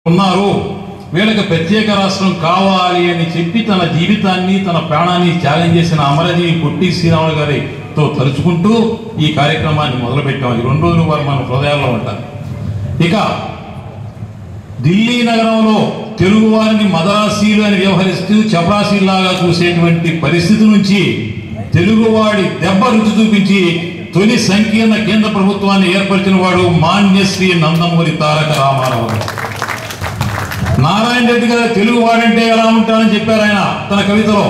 ఉన్నారు. వీళ్ళకి ప్రత్యేక రాష్ట్రం కావాలి అని చెప్పి తన జీవితాన్ని తన ప్రాణాన్ని త్యాగం చేసిన అమరజీవి పొట్టి శ్రీరాములు గారితో తలుచుకుంటూ ఈ కార్యక్రమాన్ని మొదలుపెట్టాం. ఈ 2 రోజులు వారు మన హృదయాల్లో ఉంటారు. ఇక ఢిల్లీ నగరంలో తెలుగు వారిని మదరాసీలు అని వ్యవహరిస్తూ చపరాసీలాగా చూసేటువంటి పరిస్థితి నుంచి తెలుగువాడి దెబ్బ రుచి చూపించి తొలి సంకీర్ణ కేంద్ర ప్రభుత్వాన్ని ఏర్పరిచిన వాడు మాన్యశ్రీ నందమూరి తారక రామారావు గారు. నారాయణ రెడ్డి గారు తెలుగు వాడంటే ఎలా ఉంటాడని చెప్పారు ఆయన తన కవితలో.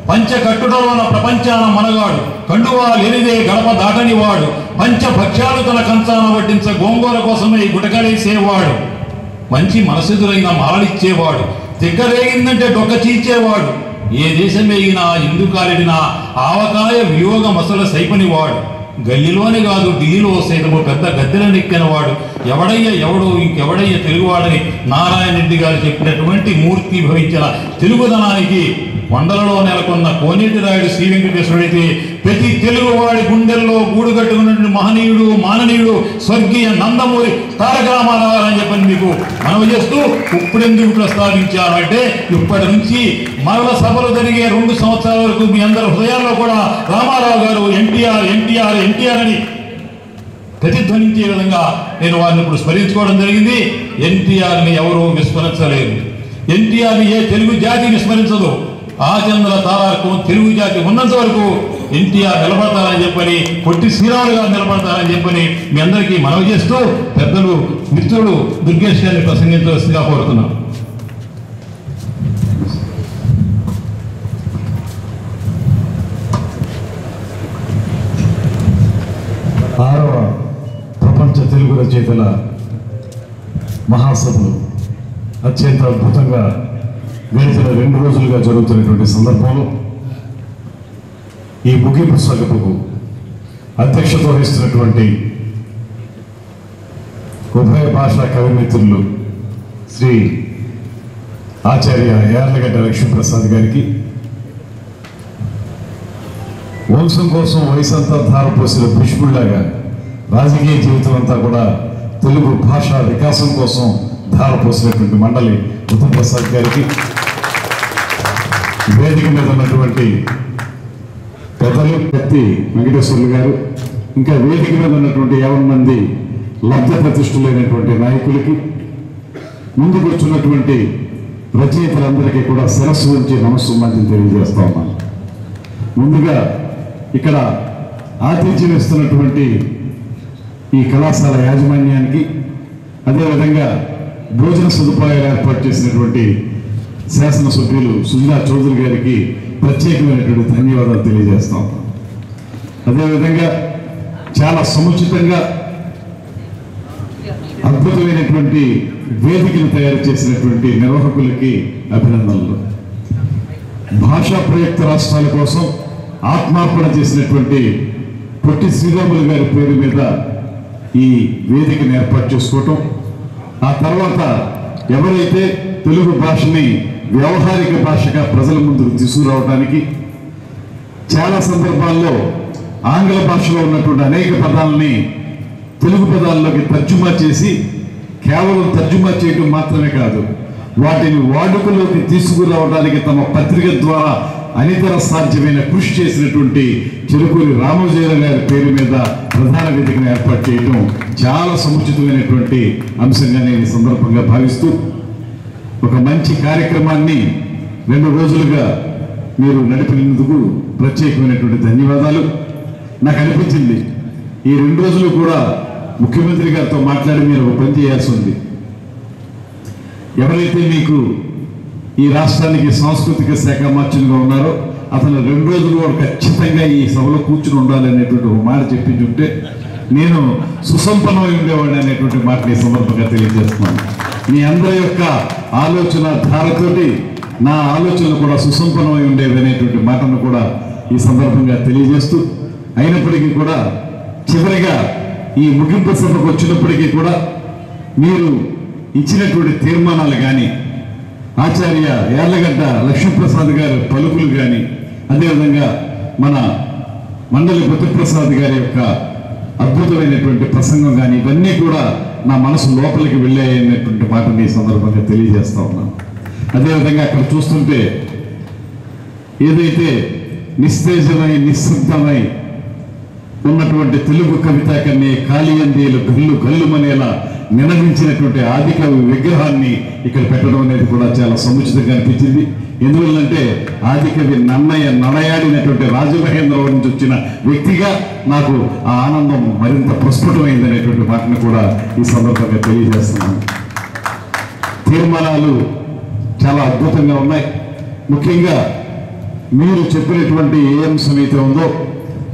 పంచ కట్టుడలోన ప్రపంచాన మనగాడు, కండువా లేనిదే గడప దాటని వాడు, పంచ భక్ష్యాలు తన కంచాన వడ్డించ గోంగూర కోసమే గుటకలేసేవాడు, మంచి మనసుదురైన మాలలిచ్చేవాడు, తిక్కరేగిందంటే డొక్క చీల్చేవాడు, ఏ దేశం వేగినా ఇందుకాలిడినా ఆవకాయ వియోగ మసల సైపనివాడు, గల్లీలోనే కాదు ఢిల్లీలో సైతము పెద్ద గద్దెలను ఎక్కిన వాడు, ఎవడో ఇంకెవడయ్య తెలుగువాడని నారాయణ రెడ్డి గారు చెప్పినటువంటి మూర్తి భవించిన తెలుగుదనానికి కొండలలో నెలకొన్న కోనేటి రాయుడు శ్రీ వెంకటేశ్వరుడైతే ప్రతి తెలుగువాడి గుండెల్లో గూడు కట్టుకున్న మహనీయుడు మాననీయుడు స్వర్గీయ నందమూరి తారక రామారావు అని చెప్పని మీకు మనవి చేస్తూ ఇప్పుడెందుకు ప్రస్తావించారు అంటే, ఇప్పటి నుంచి మరల సభలు జరిగే 2 సంవత్సరాల వరకు మీ అందరి హృదయాల్లో కూడా రామారావు గారు ఎన్టీఆర్ అని ప్రతిధ్వనించే విధంగా నేను వారిని ఇప్పుడు స్మరించుకోవడం జరిగింది. ఎన్టీఆర్ని ఎవరూ విస్మరించలేదు. ఎన్టీఆర్ని ఏ తెలుగు జాతి విస్మరించదు. ఆచంద్ర తారార్కం తెలుగు జాతి ఉన్నంత వరకు ఎన్టీఆర్ నిలబడతారని చెప్పని, పొట్టి శ్రీరాములు గారు నిలబడతారని చెప్పని మీ అందరికీ మనవి చేస్తూ పెద్దలు మిత్రుడు దుర్గేష్ గారిని ప్రసంగించవలసిందిగా కోరుతున్నాను. ఆరవ ప్రపంచ తెలుగు రచయితల మహాసభలు అత్యంత అద్భుతంగా గడిచిన 2 రోజులుగా జరుగుతున్నటువంటి సందర్భంలో ఈ ముగింపు సభకు అధ్యక్షత వహిస్తున్నటువంటి ఉభయ భాషా కవిమిత్రులు శ్రీ ఆచార్య యార్లగడ్డ లక్ష్మీప్రసాద్ గారికి, వంశం కోసం వయసంతా ధారపోసిన భీష్ముడిలాగా రాజకీయ జీవితం అంతా కూడా తెలుగు భాషా వికాసం కోసం ధారపోసినటువంటి మండలి ఉత్తమ్ ప్రసాద్ గారికి, వేదిక మీద ఉన్నటువంటి పెద్దలు పెత్తి వెంకటేశ్వర్లు గారు, ఇంకా వేదిక మీద ఉన్నటువంటి 50 మంది లబ్ధ ప్రతిష్ఠులైనటువంటి నాయకులకి, ముందుకు వచ్చినటువంటి రచయితలందరికీ కూడా శిరస్సు నుంచి నమస్సుమాంజలి తెలియజేస్తా ఉన్నాను. ముందుగా ఇక్కడ ఆతిథ్యం ఇస్తున్నటువంటి ఈ కళాశాల యాజమాన్యానికి, అదేవిధంగా భోజన సదుపాయాలు ఏర్పాటు చేసినటువంటి శాసనసభ్యులు సుజనా చౌదరి గారికి ప్రత్యేకమైనటువంటి ధన్యవాదాలు తెలియజేస్తాం. అదేవిధంగా చాలా సముచితంగా అద్భుతమైనటువంటి వేదికను తయారు చేసినటువంటి నిర్వాహకులకి అభినందనలు. భాషా ప్రయుక్త రాష్ట్రాల కోసం ఆత్మార్పణ చేసినటువంటి పొట్టి శ్రీరాములు గారి పేరు మీద ఈ వేదికను ఏర్పాటు చేసుకోవటం, ఆ తర్వాత ఎవరైతే తెలుగు భాషని వ్యవహారిక భాషగా ప్రజల ముందుకు తీసుకురావడానికి చాలా సందర్భాల్లో ఆంగ్ల భాషలో ఉన్నటువంటి అనేక పదాలని తెలుగు పదాల్లోకి తర్జుమా చేసి, కేవలం తర్జుమా చేయడం మాత్రమే కాదు, వాటిని వాడుకలోకి తీసుకురావడానికి తమ పత్రిక ద్వారా అనితర సాధ్యమైన కృషి చేసినటువంటి చెరుకూరి రామోజీరావు గారి పేరు మీద ప్రధాన వేదికను ఏర్పాటు చేయడం చాలా సముచితమైనటువంటి అంశంగా నేను ఈ సందర్భంగా భావిస్తూ, ఒక మంచి కార్యక్రమాన్ని 2 రోజులుగా మీరు నడిపినందుకు ప్రత్యేకమైనటువంటి ధన్యవాదాలు. నాకు అనిపించింది ఈ 2 రోజులు కూడా ముఖ్యమంత్రి గారితో మాట్లాడి మీరు ఒక పని చేయాల్సి ఉంది. ఎవరైతే మీకు ఈ రాష్ట్రానికి సాంస్కృతిక శాఖ మార్చులుగా ఉన్నారో అతను 2 రోజులు కూడా ఖచ్చితంగా ఈ సభలో కూర్చుని ఉండాలి అనేటువంటి ఒక మాట చెప్పించుంటే నేను సుసంపన్నమై ఉండేవాడిని అనేటువంటి మాటని సందర్భంగా తెలియజేస్తున్నాను. మీ అందరి యొక్క ఆలోచన ధారతోటి నా ఆలోచనలు కూడా సుసంపన్నమై ఉండేవి అనేటువంటి మాటను కూడా ఈ సందర్భంగా తెలియజేస్తూ, అయినప్పటికీ కూడా చివరిగా ఈ ముగింపు సభకు వచ్చినప్పటికీ కూడా మీరు ఇచ్చినటువంటి తీర్మానాలు కానీ, ఆచార్య యార్లగడ్డ లక్ష్మీప్రసాద్ గారి పలుకులు కానీ, అదేవిధంగా మన మండలి బుద్ధప్రసాద్ గారి యొక్క అద్భుతమైనటువంటి ప్రసంగం కానీ, ఇవన్నీ కూడా నా మనసు లోపలికి వెళ్ళాయనేటువంటి మాటని ఈ సందర్భంగా తెలియజేస్తా ఉన్నాను. అదేవిధంగా అక్కడ చూస్తుంటే ఏదైతే నిస్తేజమై నిశ్శబ్దమై ఉన్నటువంటి తెలుగు కవితా కన్నే కాళీయందేలు గల్లు గల్లుమనేలా నినదించినటువంటి ఆదికవి విగ్రహాన్ని ఇక్కడ పెట్టడం అనేది కూడా చాలా సముచితంగా అనిపించింది. ఎందువల్లంటే ఆదికవి నన్నయ్య నడయాడినటువంటి రాజమహేంద్రవరం నుంచి వచ్చిన వ్యక్తిగా నాకు ఆ ఆనందం మరింత ప్రస్ఫుటమైంది అనేటువంటి మాటను కూడా ఈ సందర్భంగా తెలియజేస్తున్నాను. తీర్మానాలు చాలా అద్భుతంగా ఉన్నాయి. ముఖ్యంగా మీరు చెప్పినటువంటి ఏ అంశం అయితే ఉందో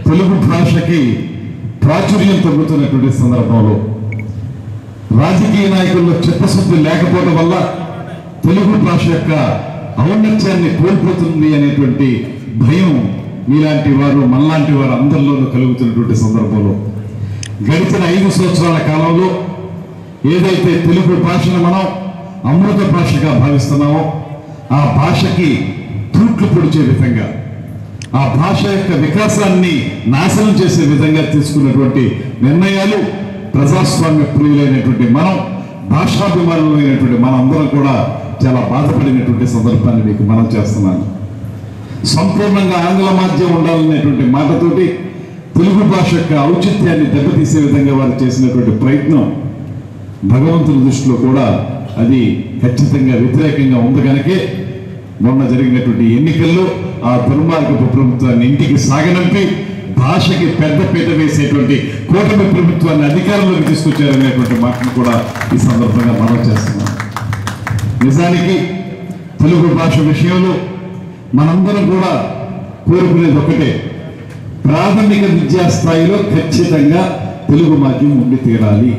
తెలుగు భాషకి ప్రాచుర్యం తగ్గుతున్నటువంటి సందర్భంలో రాజకీయ నాయకుల్లో చిత్తశుద్ధి లేకపోవడం వల్ల తెలుగు భాష యొక్క ఔన్నత్యాన్ని కోల్పోతుంది అనేటువంటి భయం మీలాంటి వారు మనలాంటి వారు అందరిలోనూ కలుగుతున్నటువంటి సందర్భంలో గడిచిన 5 సంవత్సరాల కాలంలో ఏదైతే తెలుగు భాషను మనం అమృత భాషగా భావిస్తున్నామో ఆ భాషకి తూట్లు పొడిచే విధంగా, ఆ భాష యొక్క వికాసాన్ని నాశనం చేసే విధంగా తీసుకున్నటువంటి నిర్ణయాలు ప్రజాస్వామ్య ప్రియులైనటువంటి మనం, భాషాభిమానులైనటువంటి మనందరం కూడా చాలా బాధపడినటువంటి సందర్భాన్ని మీకు మనం చేస్తున్నాను. సంపూర్ణంగా ఆంగ్ల మాధ్యమం ఉండాలనేటువంటి మాటతోటి తెలుగు భాష యొక్క ఔచిత్యాన్ని దెబ్బతీసే విధంగా వారు చేసినటువంటి ప్రయత్నం భగవంతుని దృష్టిలో కూడా అది ఖచ్చితంగా వ్యతిరేకంగా ఉంది కనుకే మొన్న జరిగినటువంటి ఎన్నికల్లో ఆ దుర్మార్గపు ప్రభుత్వాన్ని ఇంటికి సాగనంపి భాషకి పెద్దపీట వేసేటువంటి కూటమి ప్రభుత్వాన్ని అధికారంలోకి తీసుకొచ్చారనేటువంటి మాటను కూడా ఈ సందర్భంగా మనం చేస్తున్నాం. నిజానికి తెలుగు భాష విషయంలో మనందరం కూడా కోరుకునేది ఒకటే, ప్రాథమిక విద్యా స్థాయిలో ఖచ్చితంగా తెలుగు మాధ్యమం ఉండి తీరాలి.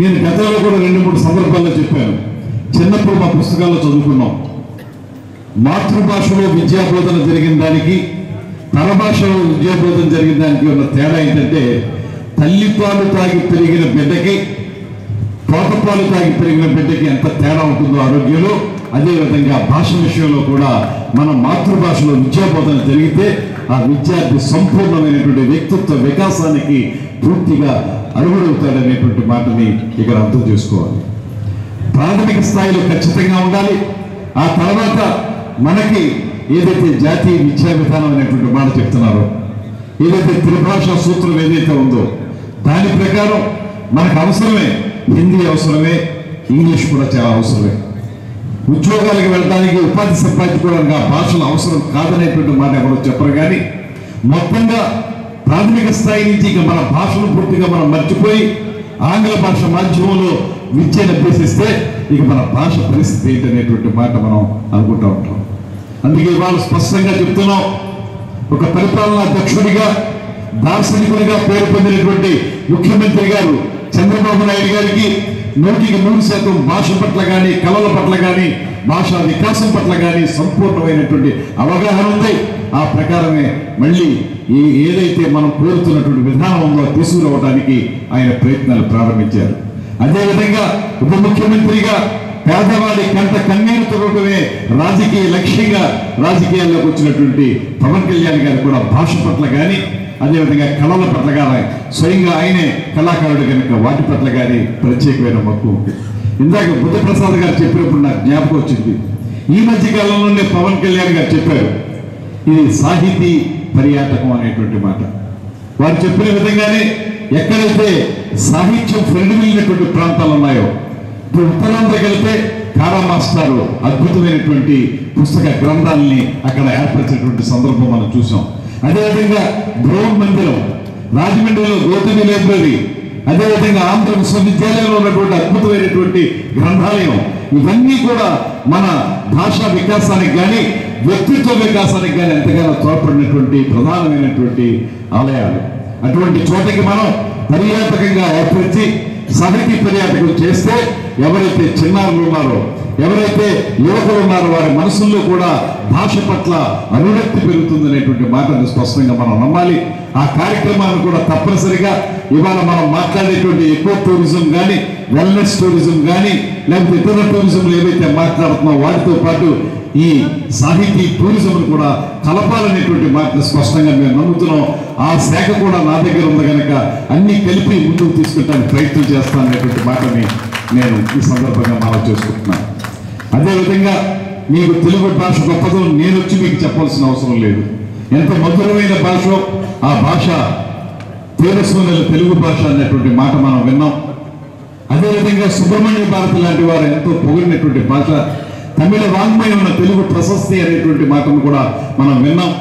నేను గతంలో కూడా 2-3 సందర్భాల్లో చెప్పాను. చిన్నప్పుడు మా పుస్తకాల్లో చదువుకున్నాం, మాతృభాషలో విద్యాబోధన జరిగిన దానికి పరభాషలో విద్యాబోధన జరిగిన దానికి ఉన్న తేడా ఏంటంటే తల్లిపాలు తాగి పెరిగిన బిడ్డకి పోతపాలు తాగి పెరిగిన బిడ్డకి ఎంత తేడా ఉంటుందో ఆరోగ్యంలో, అదేవిధంగా భాష విషయంలో కూడా మన మాతృభాషలో విద్యాబోధన జరిగితే ఆ విద్యార్థి సంపూర్ణమైనటువంటి వ్యక్తిత్వ వికాసానికి పూర్తిగా అర్హుడవుతాడనేటువంటి మాటని ఇక్కడ అర్థం చేసుకోవాలి. ప్రాథమిక స్థాయిలో ఖచ్చితంగా ఉండాలి. ఆ తర్వాత మనకి ఏదైతే జాతీయ విద్యా విధానం అనేటువంటి మాట చెప్తున్నారో, ఏదైతే త్రిభాషా సూత్రం ఏదైతే ఉందో దాని ప్రకారం మనకు అవసరమే హిందీ, అవసరమే ఇంగ్లీష్ కూడా చాలా అవసరమే. ఉద్యోగాలకు వెళ్ళడానికి, ఉపాధి సంపాదించుకోవడానికి ఆ భాషలు అవసరం కాదనేటువంటి మాట ఎవరో చెప్పరు. కానీ మొత్తంగా ప్రాథమిక స్థాయి నుంచి ఇక మన భాషను పూర్తిగా మనం మర్చిపోయి ఆంగ్ల భాష మాధ్యమంలో విద్యను అభ్యసిస్తే ఇక మన భాష పరిస్థితి ఏంటనేటువంటి మాట మనం అనుకుంటూ ఉంటాం. అందుకే ఇవాళ స్పష్టంగా చెప్తున్నాం, ఒక పరిపాలనా దక్షుడిగా, దార్శనికుడిగా పేరు పొందినటువంటి ముఖ్యమంత్రి గారు చంద్రబాబు నాయుడు గారికి 100% భాష పట్ల కానీ, కళల పట్ల కానీ, భాషా వికాసం పట్ల కానీ సంపూర్ణమైనటువంటి అవగాహన ఉంది. ఆ ప్రకారమే మళ్ళీ ఏదైతే మనం కోరుతున్నటువంటి విధానం ఉందో తీసుకురావడానికి ఆయన ప్రయత్నాలు ప్రారంభించారు. అదేవిధంగా ఉప ముఖ్యమంత్రిగా పేదవాడి కంట కన్నీరు తొడగడమే రాజకీయ లక్ష్యంగా రాజకీయాల్లోకి వచ్చినటువంటి పవన్ కళ్యాణ్ గారు కూడా భాష పట్ల కానీ, అదేవిధంగా కళల పట్ల కానీ, స్వయంగా ఆయనే కళాకారుడు కనుక వాటి పట్ల కానీ ప్రత్యేకమైన మక్కువ ఉంది. ఇందాక బుద్ధప్రసాద్ గారు చెప్పినప్పుడు నాకు జ్ఞాపకం వచ్చింది. ఈ మధ్య కాలంలోనే పవన్ కళ్యాణ్ గారు చెప్పారు, ఇది సాహితీ పర్యాటకం అనేటువంటి మాట. వారు చెప్పిన విధంగానే ఎక్కడైతే సాహిత్యం ఫ్రెండ్లీనటువంటి ప్రాంతాలు ఉన్నాయో, ఇప్పుడు ఉత్తరాంధ్రకి వెళ్తే కారా మాస్టారు అద్భుతమైనటువంటి పుస్తక గ్రంథాలని అక్కడ ఏర్పరిచినటువంటి సందర్భం మనం చూసాం. అదేవిధంగా బ్రౌన్ మందిరం, రాజమండ్రిలో గౌతమి లైబ్రరీ, అదేవిధంగా ఆంధ్ర విశ్వవిద్యాలయంలో ఉన్నటువంటి అద్భుతమైనటువంటి గ్రంథాలయం, ఇవన్నీ కూడా మన భాషా వికాసానికి కానీ, వ్యక్తిత్వ వికాసానికి కానీ ఎంతగానో తోడ్పడినటువంటి ప్రధానమైనటువంటి ఆలయాలు. అటువంటి చోటకి మనం పర్యాటకంగా ఏర్పరిచి సాహితీ పర్యాటకులు చేస్తే ఎవరైతే చిన్నారులు ఉన్నారో, ఎవరైతే యువకులు ఉన్నారో వారి మనసుల్లో కూడా భాష పట్ల అనురక్తి పెరుగుతుందనేటువంటి మాటను స్పష్టంగా మనం నమ్మాలి. ఆ కార్యక్రమాన్ని కూడా తప్పనిసరిగా ఇవాళ మనం మాట్లాడేటువంటి ఎకో టూరిజం కానీ, వెల్నెస్ టూరిజం కానీ, లేకపోతే ఇతర టూరిజంలు ఏవైతే మాట్లాడుతున్నామో వాటితో పాటు ఈ సాహితీ టూరిజం కూడా కలపాలనేటువంటి మాటను స్పష్టంగా మేము నమ్ముతున్నాం. ఆ శాఖ కూడా నా దగ్గర ఉంది కనుక అన్ని కలిపి ముందుకు తీసుకెళ్ళడానికి ప్రయత్నం చేస్తాననేటువంటి మాటని నేను ఈ సందర్భంగా మనం చేసుకుంటున్నాను. అదేవిధంగా మీకు తెలుగు భాష గొప్పదో నేను వచ్చి మీకు చెప్పాల్సిన అవసరం లేదు. ఎంత మధురమైన భాష, ఆ భాష తేజస్వనుల తెలుగు భాష అనేటువంటి మాట మనం విన్నాం. అదేవిధంగా సుబ్రహ్మణ్య భారతి లాంటి వారు ఎంతో పొగిడినటువంటి భాష, తమిళ వాంగ్మయం ఉన్న తెలుగు ప్రశస్తి అనేటువంటి మాటను కూడా మనం విన్నాం.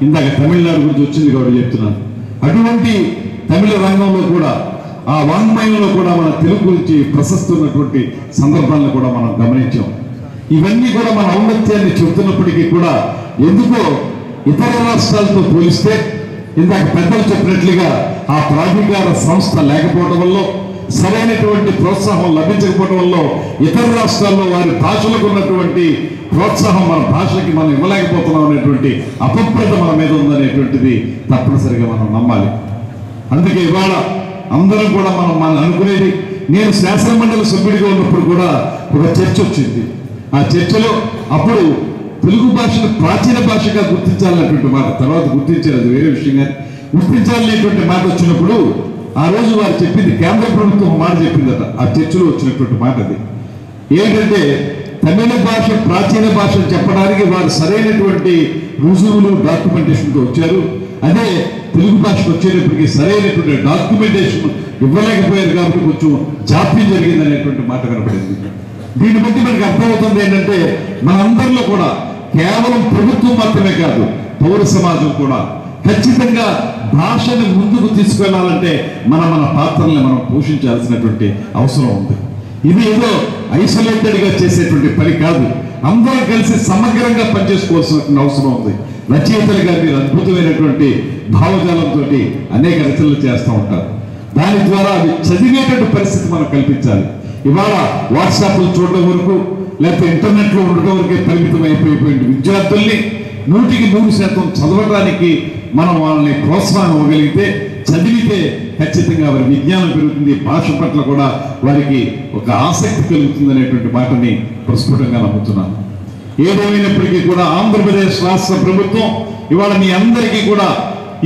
ఇందాక తమిళనాడు గురించి వచ్చింది కాబట్టి చెప్తున్నాను. అటువంటి తమిళ రంగంలో కూడా, ఆ వాంగ్మయంలో కూడా మన తెలుగు గురించి ప్రశస్తి ఉన్నటువంటి సందర్భాలను కూడా మనం గమనించాం. ఇవన్నీ కూడా మన ఔన్నత్యాన్ని చెబుతున్నప్పటికీ కూడా ఎందుకో ఇతర రాష్ట్రాలతో పోలిస్తే ఇందాక పెద్దలు చెప్పినట్లుగా ఆ ప్రాధికార సంస్థ లేకపోవడం వల్ల, సరైనటువంటి ప్రోత్సాహం లభించకపోవడం వల్ల ఇతర రాష్ట్రాల్లో వారి భాషలకు ఉన్నటువంటి ప్రోత్సాహం మన భాషకి మనం ఇవ్వలేకపోతున్నాం అనేటువంటి అపప్రద మన మీద ఉందనేటువంటిది తప్పనిసరిగా మనం నమ్మాలి. అందుకే ఇవాళ అందరం కూడా మనం అనుకునేది, నేను శాసనమండలి సభ్యుడిగా ఉన్నప్పుడు కూడా ఒక చర్చ వచ్చింది. ఆ చర్చలో అప్పుడు తెలుగు భాషను ప్రాచీన భాషగా గుర్తించాలనేటువంటి మాట, తర్వాత గుర్తించారు, అది వేరే విషయం. కానీ గుర్తించాలనేటువంటి మాట వచ్చినప్పుడు ఆ రోజు వారు చెప్పింది, కేంద్ర ప్రభుత్వం మాట చెప్పిందట ఆ చర్చలో వచ్చినటువంటి మాట. అది ఏంటంటే తమిళ భాష ప్రాచీన భాష చెప్పడానికి వారు సరైనటువంటి రుజువులు డాక్యుమెంటేషన్తో వచ్చారు. అదే తెలుగు భాషకు వచ్చేటప్పటికి సరైనటువంటి డాక్యుమెంటేషన్ ఇవ్వలేకపోయారు కాబట్టి కొంచెం జాప్యం జరిగింది అనేటువంటి మాట కనపడింది. దీన్ని బట్టి మనకి అర్థమవుతుంది ఏంటంటే మనందరిలో కూడా కేవలం ప్రభుత్వం మాత్రమే కాదు, పౌర సమాజం కూడా ఖచ్చితంగా భాషను ముందుకు తీసుకెళ్లాలంటే మన పాత్రల్ని మనం పోషించాల్సినటువంటి అవసరం ఉంది. ఇది ఏదో ఐసోలేటెడ్ గా చేసేటువంటి పని కాదు, అందరూ కలిసి సమగ్రంగా పనిచేసుకోవాల్సిన అవసరం ఉంది. రచయితలుగా మీరు అద్భుతమైనటువంటి భావజాలంతో అనేక రచనలు చేస్తూ ఉంటారు. దాని ద్వారా అవి చదివేటువంటి పరిస్థితి మనం కల్పించాలి. ఇవాళ వాట్సాప్లు చూడడం వరకు లేకపోతే ఇంటర్నెట్లో ఉండడం వరకే పరిమితం అయిపోయిన విద్యార్థుల్ని 100% చదవడానికి మనం వాళ్ళని ప్రోత్సాహం ఇవ్వగలిగితే, చదివితే ఖచ్చితంగా వారి విజ్ఞానం పెరుగుతుంది, భాష పట్ల కూడా వారికి ఒక ఆసక్తి కలుగుతుంది అనేటువంటి మాటని ప్రస్ఫుటంగా నమ్ముతున్నాను. ఏదేమైనప్పటికీ కూడా ఆంధ్రప్రదేశ్ రాష్ట్ర ప్రభుత్వం ఇవాళ మీ అందరికీ కూడా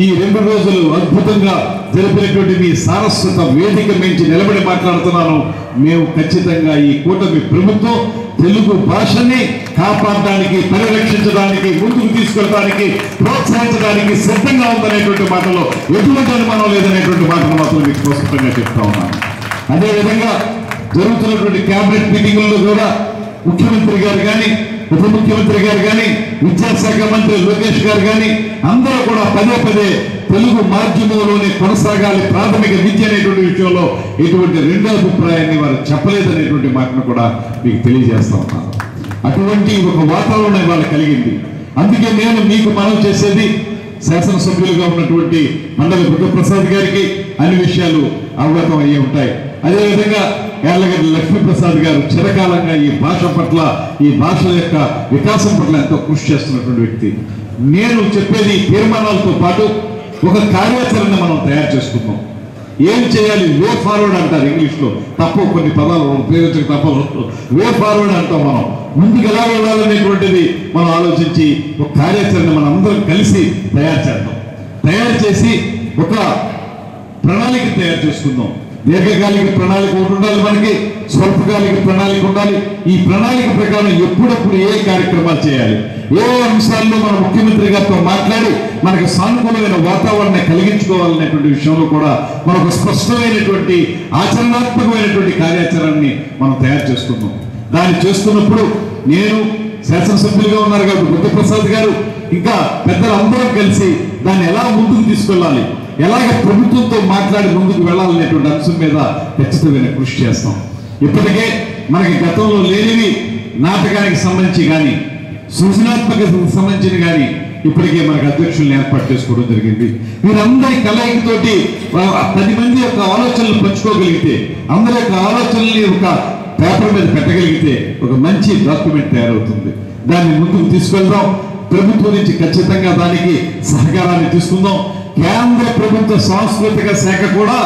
ఈ 2 రోజులు అద్భుతంగా జరిపినటువంటి మీ సారస్వత వేదిక మించి నిలబడి మాట్లాడుతున్నాను. మేము ఖచ్చితంగా ఈ కూటమి ప్రభుత్వం తెలుగు భాషని కాపాడడానికి, పరిరక్షించడానికి, ముందుకు తీసుకెళ్ళడానికి, ప్రోత్సహించడానికి సిద్ధంగా ఉందనేటువంటి మాటలో ఎటువంటి అనుమానం లేదనేటువంటి మాటను మాత్రం మీకు స్పష్టంగా చెప్తా ఉన్నాను. అదేవిధంగా జరుగుతున్నటువంటి క్యాబినెట్ మీటింగుల్లో కూడా ముఖ్యమంత్రి గారు కానీ, ఉప ముఖ్యమంత్రి గారు కానీ, విద్యాశాఖ మంత్రి లోకేష్ గారు కానీ అందరూ కూడా పదే తెలుగు మాధ్యమంలోనే కొనసాగాలి ప్రాథమిక విద్య అనేటువంటి విషయంలో ఎటువంటి రెండో అభిప్రాయాన్ని వారు చెప్పలేదనేటువంటి మాటను కూడా మీకు తెలియజేస్తా ఉన్నాను. అటువంటి ఒక వాతావరణం ఇవాళ కలిగింది. అందుకే నేను మీకు మనవి చేసేది, శాసనసభ్యులుగా ఉన్నటువంటి మండలి బుద్ధప్రసాద్ గారికి అన్ని విషయాలు అవగతం అయ్యే ఉంటాయి. అదేవిధంగా యార్లగడ్డ లక్ష్మీప్రసాద్ గారు చిరకాలంగా ఈ భాష పట్ల, ఈ భాష యొక్క వికాసం పట్ల ఎంతో కృషి చేస్తున్నటువంటి వ్యక్తి. నేను చెప్పేది తీర్మానాలతో పాటు ఒక కార్యాచరణ మనం తయారు చేసుకుందాం. ఏం చేయాలి, వే ఫార్వర్డ్ అంటారు ఇంగ్లీష్లో, తప్పు కొన్ని పదాలు ఉపయోగించక తప్ప వే ఫార్వర్డ్ అంటాం. మనం ముందుకు ఎలా వెళ్ళాలనేటువంటిది మనం ఆలోచించి ఒక కార్యాచరణ మనం అందరం కలిసి తయారు చేద్దాం. తయారు చేసి ఒక ప్రణాళిక తయారు చేసుకుందాం. దీర్ఘకాలిక ప్రణాళిక ఉండాలి, మనకి స్వల్పకాలిక ప్రణాళిక ఉండాలి. ఈ ప్రణాళిక ప్రకారం ఎప్పుడప్పుడు ఏ కార్యక్రమాలు చేయాలి, ఏ అంశాల్లో మన ముఖ్యమంత్రి గారితో మాట్లాడి మనకు సానుకూలమైన వాతావరణాన్ని కలిగించుకోవాలనేటువంటి విషయంలో కూడా మనకు స్పష్టమైనటువంటి ఆచరణాత్మకమైనటువంటి కార్యాచరణని మనం తయారు చేసుకుందాం. దాన్ని చేస్తున్నప్పుడు నేను శాసనసభ్యులుగా ఉన్నారు కాబట్టి బుద్ధప్రసాద్ గారు ఇంకా పెద్దలు అందరం కలిసి దాన్ని ఎలా ముందుకు తీసుకెళ్ళాలి, ఎలాగ ప్రభుత్వంతో మాట్లాడి ముందుకు వెళ్ళాలనేటువంటి అంశం మీద ఖచ్చితమైన కృషి చేస్తాం. ఇప్పటికే మనకి గతంలో లేనివి నాటకానికి సంబంధించి కానీ, సృజనాత్మకతకు సంబంధించిన కానీ ఇప్పటికే మనకు అధ్యక్షులను ఏర్పాటు చేసుకోవడం జరిగింది. వీరందరి కలయికతోటి 10 మంది యొక్క ఆలోచనలు పంచుకోగలిగితే, అందరి యొక్క ఆలోచనల్ని ఒక పేపర్ మీద పెట్టగలిగితే ఒక మంచి డాక్యుమెంట్ తయారవుతుంది. దాన్ని ముందుకు తీసుకెళ్దాం. ప్రభుత్వం నుంచి ఖచ్చితంగా దానికి సహకారాన్ని తీసుకుందాం. కేంద్ర ప్రభుత్వ సాంస్కృతిక శాఖ కూడా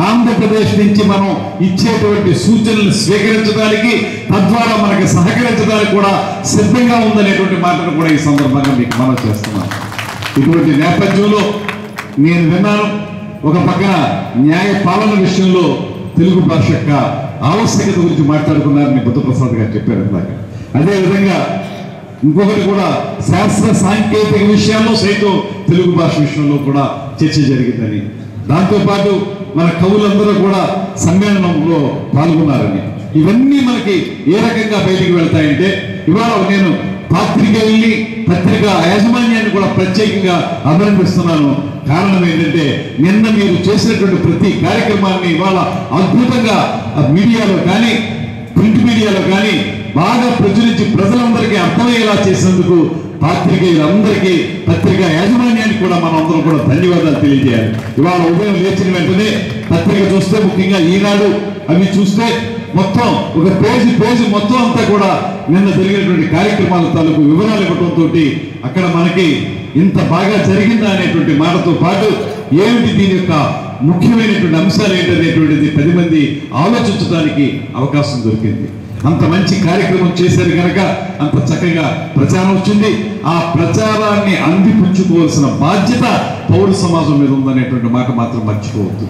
ఆంధ్రప్రదేశ్ నుంచి మనం ఇచ్చేటువంటి సూచనలు స్వీకరించడానికి, తద్వారా మనకి సహకరించడానికి కూడా సిద్ధంగా ఉందనేటువంటి మాటను కూడా ఈ సందర్భంగా మీకు మనం చేస్తున్నాను. ఇటువంటి నేపథ్యంలో నేను విన్నాను, ఒక పక్కన న్యాయ పాలన విషయంలో తెలుగు భాష యొక్క ఆవశ్యకత గురించి మాట్లాడుకున్నారని బుద్ధప్రసాద్ గారు చెప్పారు ఇందాక. అదేవిధంగా ఇంకొకటి కూడా శాస్త్ర సాంకేతిక విషయాల్లో సైతం తెలుగు భాష విషయంలో కూడా చర్చ జరిగిందని, దాంతోపాటు మన కవులందరూ కూడా సమ్మేళనంలో పాల్గొన్నారని, ఇవన్నీ మనకి ఏ రకంగా బయటికి వెళ్తాయంటే, ఇవాళ నేను పాత్రికేయుల్ని పత్రికా యాజమాన్యాన్ని కూడా ప్రత్యేకంగా అభినందిస్తున్నాను. కారణం ఏంటంటే నిన్న మీరు చేసినటువంటి ప్రతి కార్యక్రమాన్ని ఇవాళ అద్భుతంగా మీడియాలో కానీ ప్రింట్ మీడియాలో కానీ బాగా ప్రచురించి ప్రజలందరికీ అర్థమయ్యేలా చేసినందుకు పాత్రికేయులందరికీ, పత్రికా యాజమాన్యానికి కూడా మనం అందరం కూడా ధన్యవాదాలు తెలియజేయాలి. ఇవాళ ఉదయం లేచిన వెంటనే పత్రిక చూస్తే, ముఖ్యంగా ఈనాడు అవి చూస్తే మొత్తం ఒక పేజీ మొత్తం అంతా కూడా నిన్న జరిగినటువంటి కార్యక్రమాల తాలూకు వివరాలు ఇవ్వడంతో అక్కడ మనకి ఇంత బాగా జరిగిందా అనేటువంటి మాటతో పాటు ఏమిటి దీని యొక్క ముఖ్యమైనటువంటి అంశాలు ఏంటనేటువంటిది 10 మంది ఆలోచించడానికి అవకాశం దొరికింది. అంత మంచి కార్యక్రమం చేశారు కనుక అంత చక్కగా ప్రచారం వచ్చింది. ఆ ప్రచారాన్ని అందిపుచ్చుకోవాల్సిన బాధ్యత పౌర సమాజం మీద ఉందనేటువంటి మాట మాత్రం మర్చిపోవద్దు.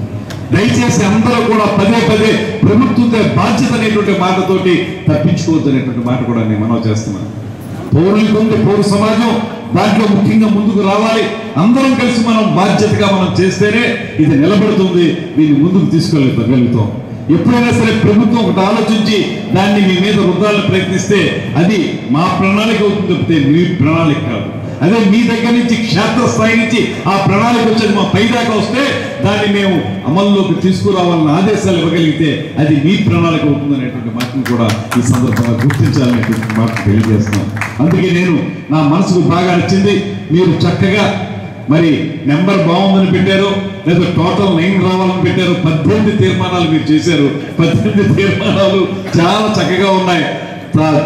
దయచేసి అందరూ కూడా పదే ప్రభుత్వంతో బాధ్యత అనేటువంటి మాటతోటి తప్పించుకోవద్దు అనేటువంటి మాట కూడా నేను మనవి చేస్తున్నాను. పౌరులకు ఉంది పౌర సమాజం, దాంట్లో ముఖ్యంగా ముందుకు రావాలి. అందరం కలిసి మనం బాధ్యతగా మనం చేస్తేనే ఇది నిలబడుతుంది, దీన్ని ముందుకు తీసుకెళ్ళగలుగుతాం. ఎప్పుడైనా సరే ప్రభుత్వం ఒకటి ఆలోచించి దాన్ని మీ మీద రుద్దాలని ప్రయత్నిస్తే అది మా ప్రణాళిక అవుతుంది తప్పితే మీ ప్రణాళిక కాదు. అదే మీ దగ్గర నుంచి క్షేత్రస్థాయి నుంచి ఆ ప్రణాళిక వచ్చేది మా పైదాకా వస్తే దాన్ని మేము అమల్లోకి తీసుకురావాలని ఆదేశాలు ఇవ్వగలిగితే అది మీ ప్రణాళిక అవుతుంది అనేటువంటి మాటను కూడా ఈ సందర్భంగా గుర్తించాలనేటువంటి మాట తెలియజేస్తున్నాను. అందుకే నేను నా మనసుకు బాగా నచ్చింది. మీరు చక్కగా మరి నెంబర్ బాగుందని పెట్టారు, లేదా టోటల్ 9 రావాలని పెట్టారు. 18 తీర్మానాలు మీరు చేశారు. 18 తీర్మానాలు చాలా చక్కగా ఉన్నాయి.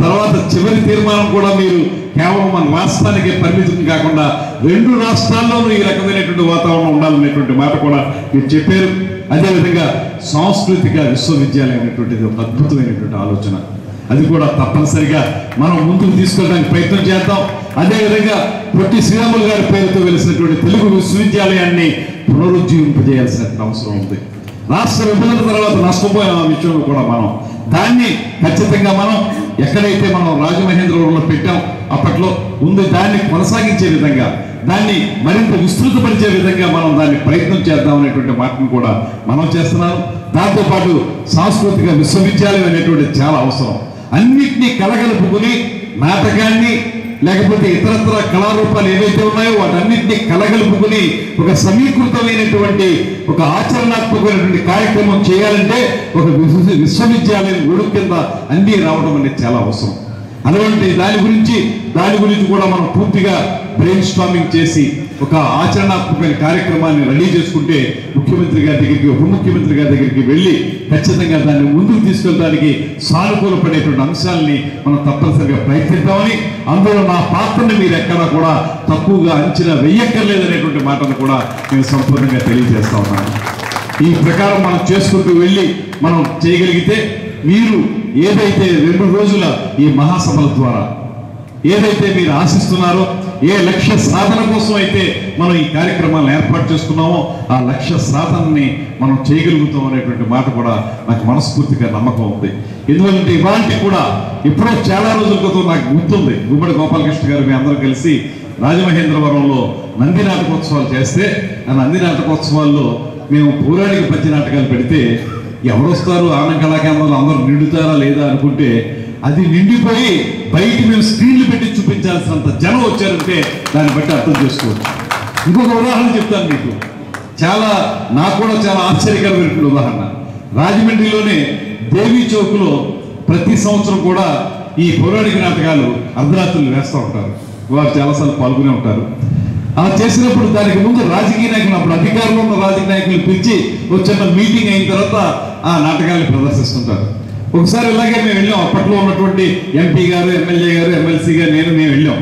తర్వాత చివరి తీర్మానం కూడా మీరు కేవలం మన రాష్ట్రానికే పరిమితం కాకుండా 2 రాష్ట్రాల్లోనూ ఈ రకమైనటువంటి వాతావరణం ఉండాలనేటువంటి మాట కూడా మీరు చెప్పారు. అదేవిధంగా సాంస్కృతిక విశ్వవిద్యాలయం అనేటువంటిది ఒక అద్భుతమైనటువంటి ఆలోచన. అది కూడా తప్పనిసరిగా మనం ముందుకు తీసుకెళ్ళడానికి ప్రయత్నం చేద్దాం. అదేవిధంగా పొట్టి శ్రీరాములు గారి పేరుతో వెలిసినటువంటి తెలుగు విశ్వవిద్యాలయాన్ని పునరుజ్జీవింపజేయాల్సిన అవసరం ఉంది. రాష్ట్ర విభజన తర్వాత నష్టపోయిన విషయంలో కూడా మనం దాన్ని ఖచ్చితంగా మనం ఎక్కడైతే మనం రాజమహేంద్రవరంలో పెట్టాం అప్పట్లో ఉంది, దాన్ని కొనసాగించే విధంగా, దాన్ని మరింత విస్తృతపరిచే విధంగా మనం దాన్ని ప్రయత్నం చేద్దాం అనేటువంటి మాటను కూడా మనం చేస్తున్నాం. దాంతోపాటు సాంస్కృతిక విశ్వవిద్యాలయం అనేటువంటిది చాలా అవసరం. అన్నిటినీ కలగలుపుకుని నాటకాన్ని లేకపోతే ఇతరత్ర కళారూపాలు ఏవైతే ఉన్నాయో వాటన్నింటినీ కలగలుపుకుని ఒక సమీకృతమైనటువంటి ఒక ఆచరణాత్మకమైనటువంటి కార్యక్రమం చేయాలంటే ఒక విశ్వవిద్యాలయం గొడుగు కింద అన్నీ రావడం అనేది చాలా అవసరం. అటువంటి దాని గురించి కూడా మనం పూర్తిగా బ్రెయిన్ స్టార్మింగ్ చేసి ఒక ఆచరణాత్మకమైన కార్యక్రమాన్ని రెడీ చేసుకుంటే ముఖ్యమంత్రి గారి దగ్గరికి, ఉప ముఖ్యమంత్రి గారి దగ్గరికి వెళ్ళి ఖచ్చితంగా దాన్ని ముందుకు తీసుకెళ్ళడానికి సానుకూలపడేటువంటి అంశాలని మనం తప్పనిసరిగా ప్రయత్నిద్దామని, అందులో నా పాత్రని మీరు ఎక్కడా కూడా తక్కువగా అంచనా వెయ్యక్కర్లేదనేటువంటి మాటను కూడా నేను సంపూర్ణంగా తెలియజేస్తా ఉన్నాను. ఈ ప్రకారం మనం చేసుకుంటూ వెళ్ళి మనం చేయగలిగితే మీరు ఏదైతే 2 రోజుల ఈ మహాసభల ద్వారా ఏదైతే మీరు ఆశిస్తున్నారో, ఏ లక్ష్య సాధన కోసం అయితే మనం ఈ కార్యక్రమాలను ఏర్పాటు చేసుకున్నామో ఆ లక్ష్య సాధనని మనం చేయగలుగుతాం అనేటువంటి మాట కూడా నాకు మనస్ఫూర్తిగా నమ్మకం ఉంది. ఎందుకంటే ఇవాళ కూడా ఎప్పుడో చాలా రోజుల క్రితం నాకు గుర్తుంది, గుమ్మడి గోపాలకృష్ణ గారు మీ అందరూ కలిసి రాజమహేంద్రవరంలో నంది నాటకోత్సవాలు చేస్తే ఆ నంది నాటకోత్సవాల్లో మేము పౌరాణిక పద్య నాటకాలు పెడితే ఎవరు వస్తారు, ఆనంద కళాకేంద్రంలో అందరూ నిండుతారా లేదా అనుకుంటే అది నిండిపోయి బయట మేము స్క్రీన్లు పెట్టి చూపించాల్సినంత జనం వచ్చారంటే దాన్ని బట్టి అర్థం చేసుకోవచ్చు. ఇంకొక ఉదాహరణ చెప్తాను మీకు, నాకు కూడా చాలా ఆశ్చర్యకరమైన ఉదాహరణ. రాజమండ్రిలోనే దేవీ చౌక్లో ప్రతి సంవత్సరం కూడా ఈ పౌరాణిక నాటకాలు అర్ధరాత్రులు వేస్తూ ఉంటారు. వారు చాలాసార్లు పాల్గొనే ఉంటారు. అలా చేసినప్పుడు దానికి ముందు రాజకీయ నాయకులు, అప్పుడు అధికారంలో ఉన్న రాజకీయ నాయకులు పిలిచి వచ్చిన మీటింగ్ అయిన తర్వాత ఆ నాటకాలను ప్రదర్శిస్తుంటారు. ఒకసారి ఇలాగే మేము వెళ్ళాం. అప్పట్లో ఉన్నటువంటి ఎంపీ గారు, ఎమ్మెల్యే గారు, ఎమ్మెల్సీ గారు, మేము వెళ్ళాం.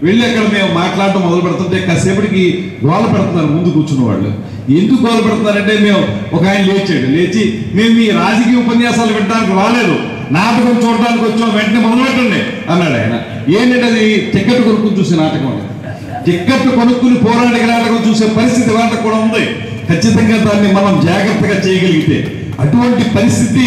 వెళ్ళి అక్కడ మేము మాట్లాడటం మొదలు పెడుతుంటే కాసేపటికి గోల పెడుతున్నారు ముందు కూర్చున్న వాళ్ళు. ఎందుకు గోల పెడుతున్నారంటే మేము ఒక ఆయన లేచి మేము మీ రాజకీయ ఉపన్యాసాలు వినడానికి రాలేదు, నాటకం చూడడానికి వచ్చాం, వెంటనే మొదలు పెట్టండి అన్నాడు ఆయన. ఏంటంటే అది టికెట్ కొనుక్కుని చూసే నాటకం. టికెట్ కొనుక్కుని పోరాడికి నాటకం చూసే పరిస్థితి వాళ్ళకి కూడా ఉంది. ఖచ్చితంగా దాన్ని మనం జాగ్రత్తగా చేయగలిగితే అటువంటి పరిస్థితి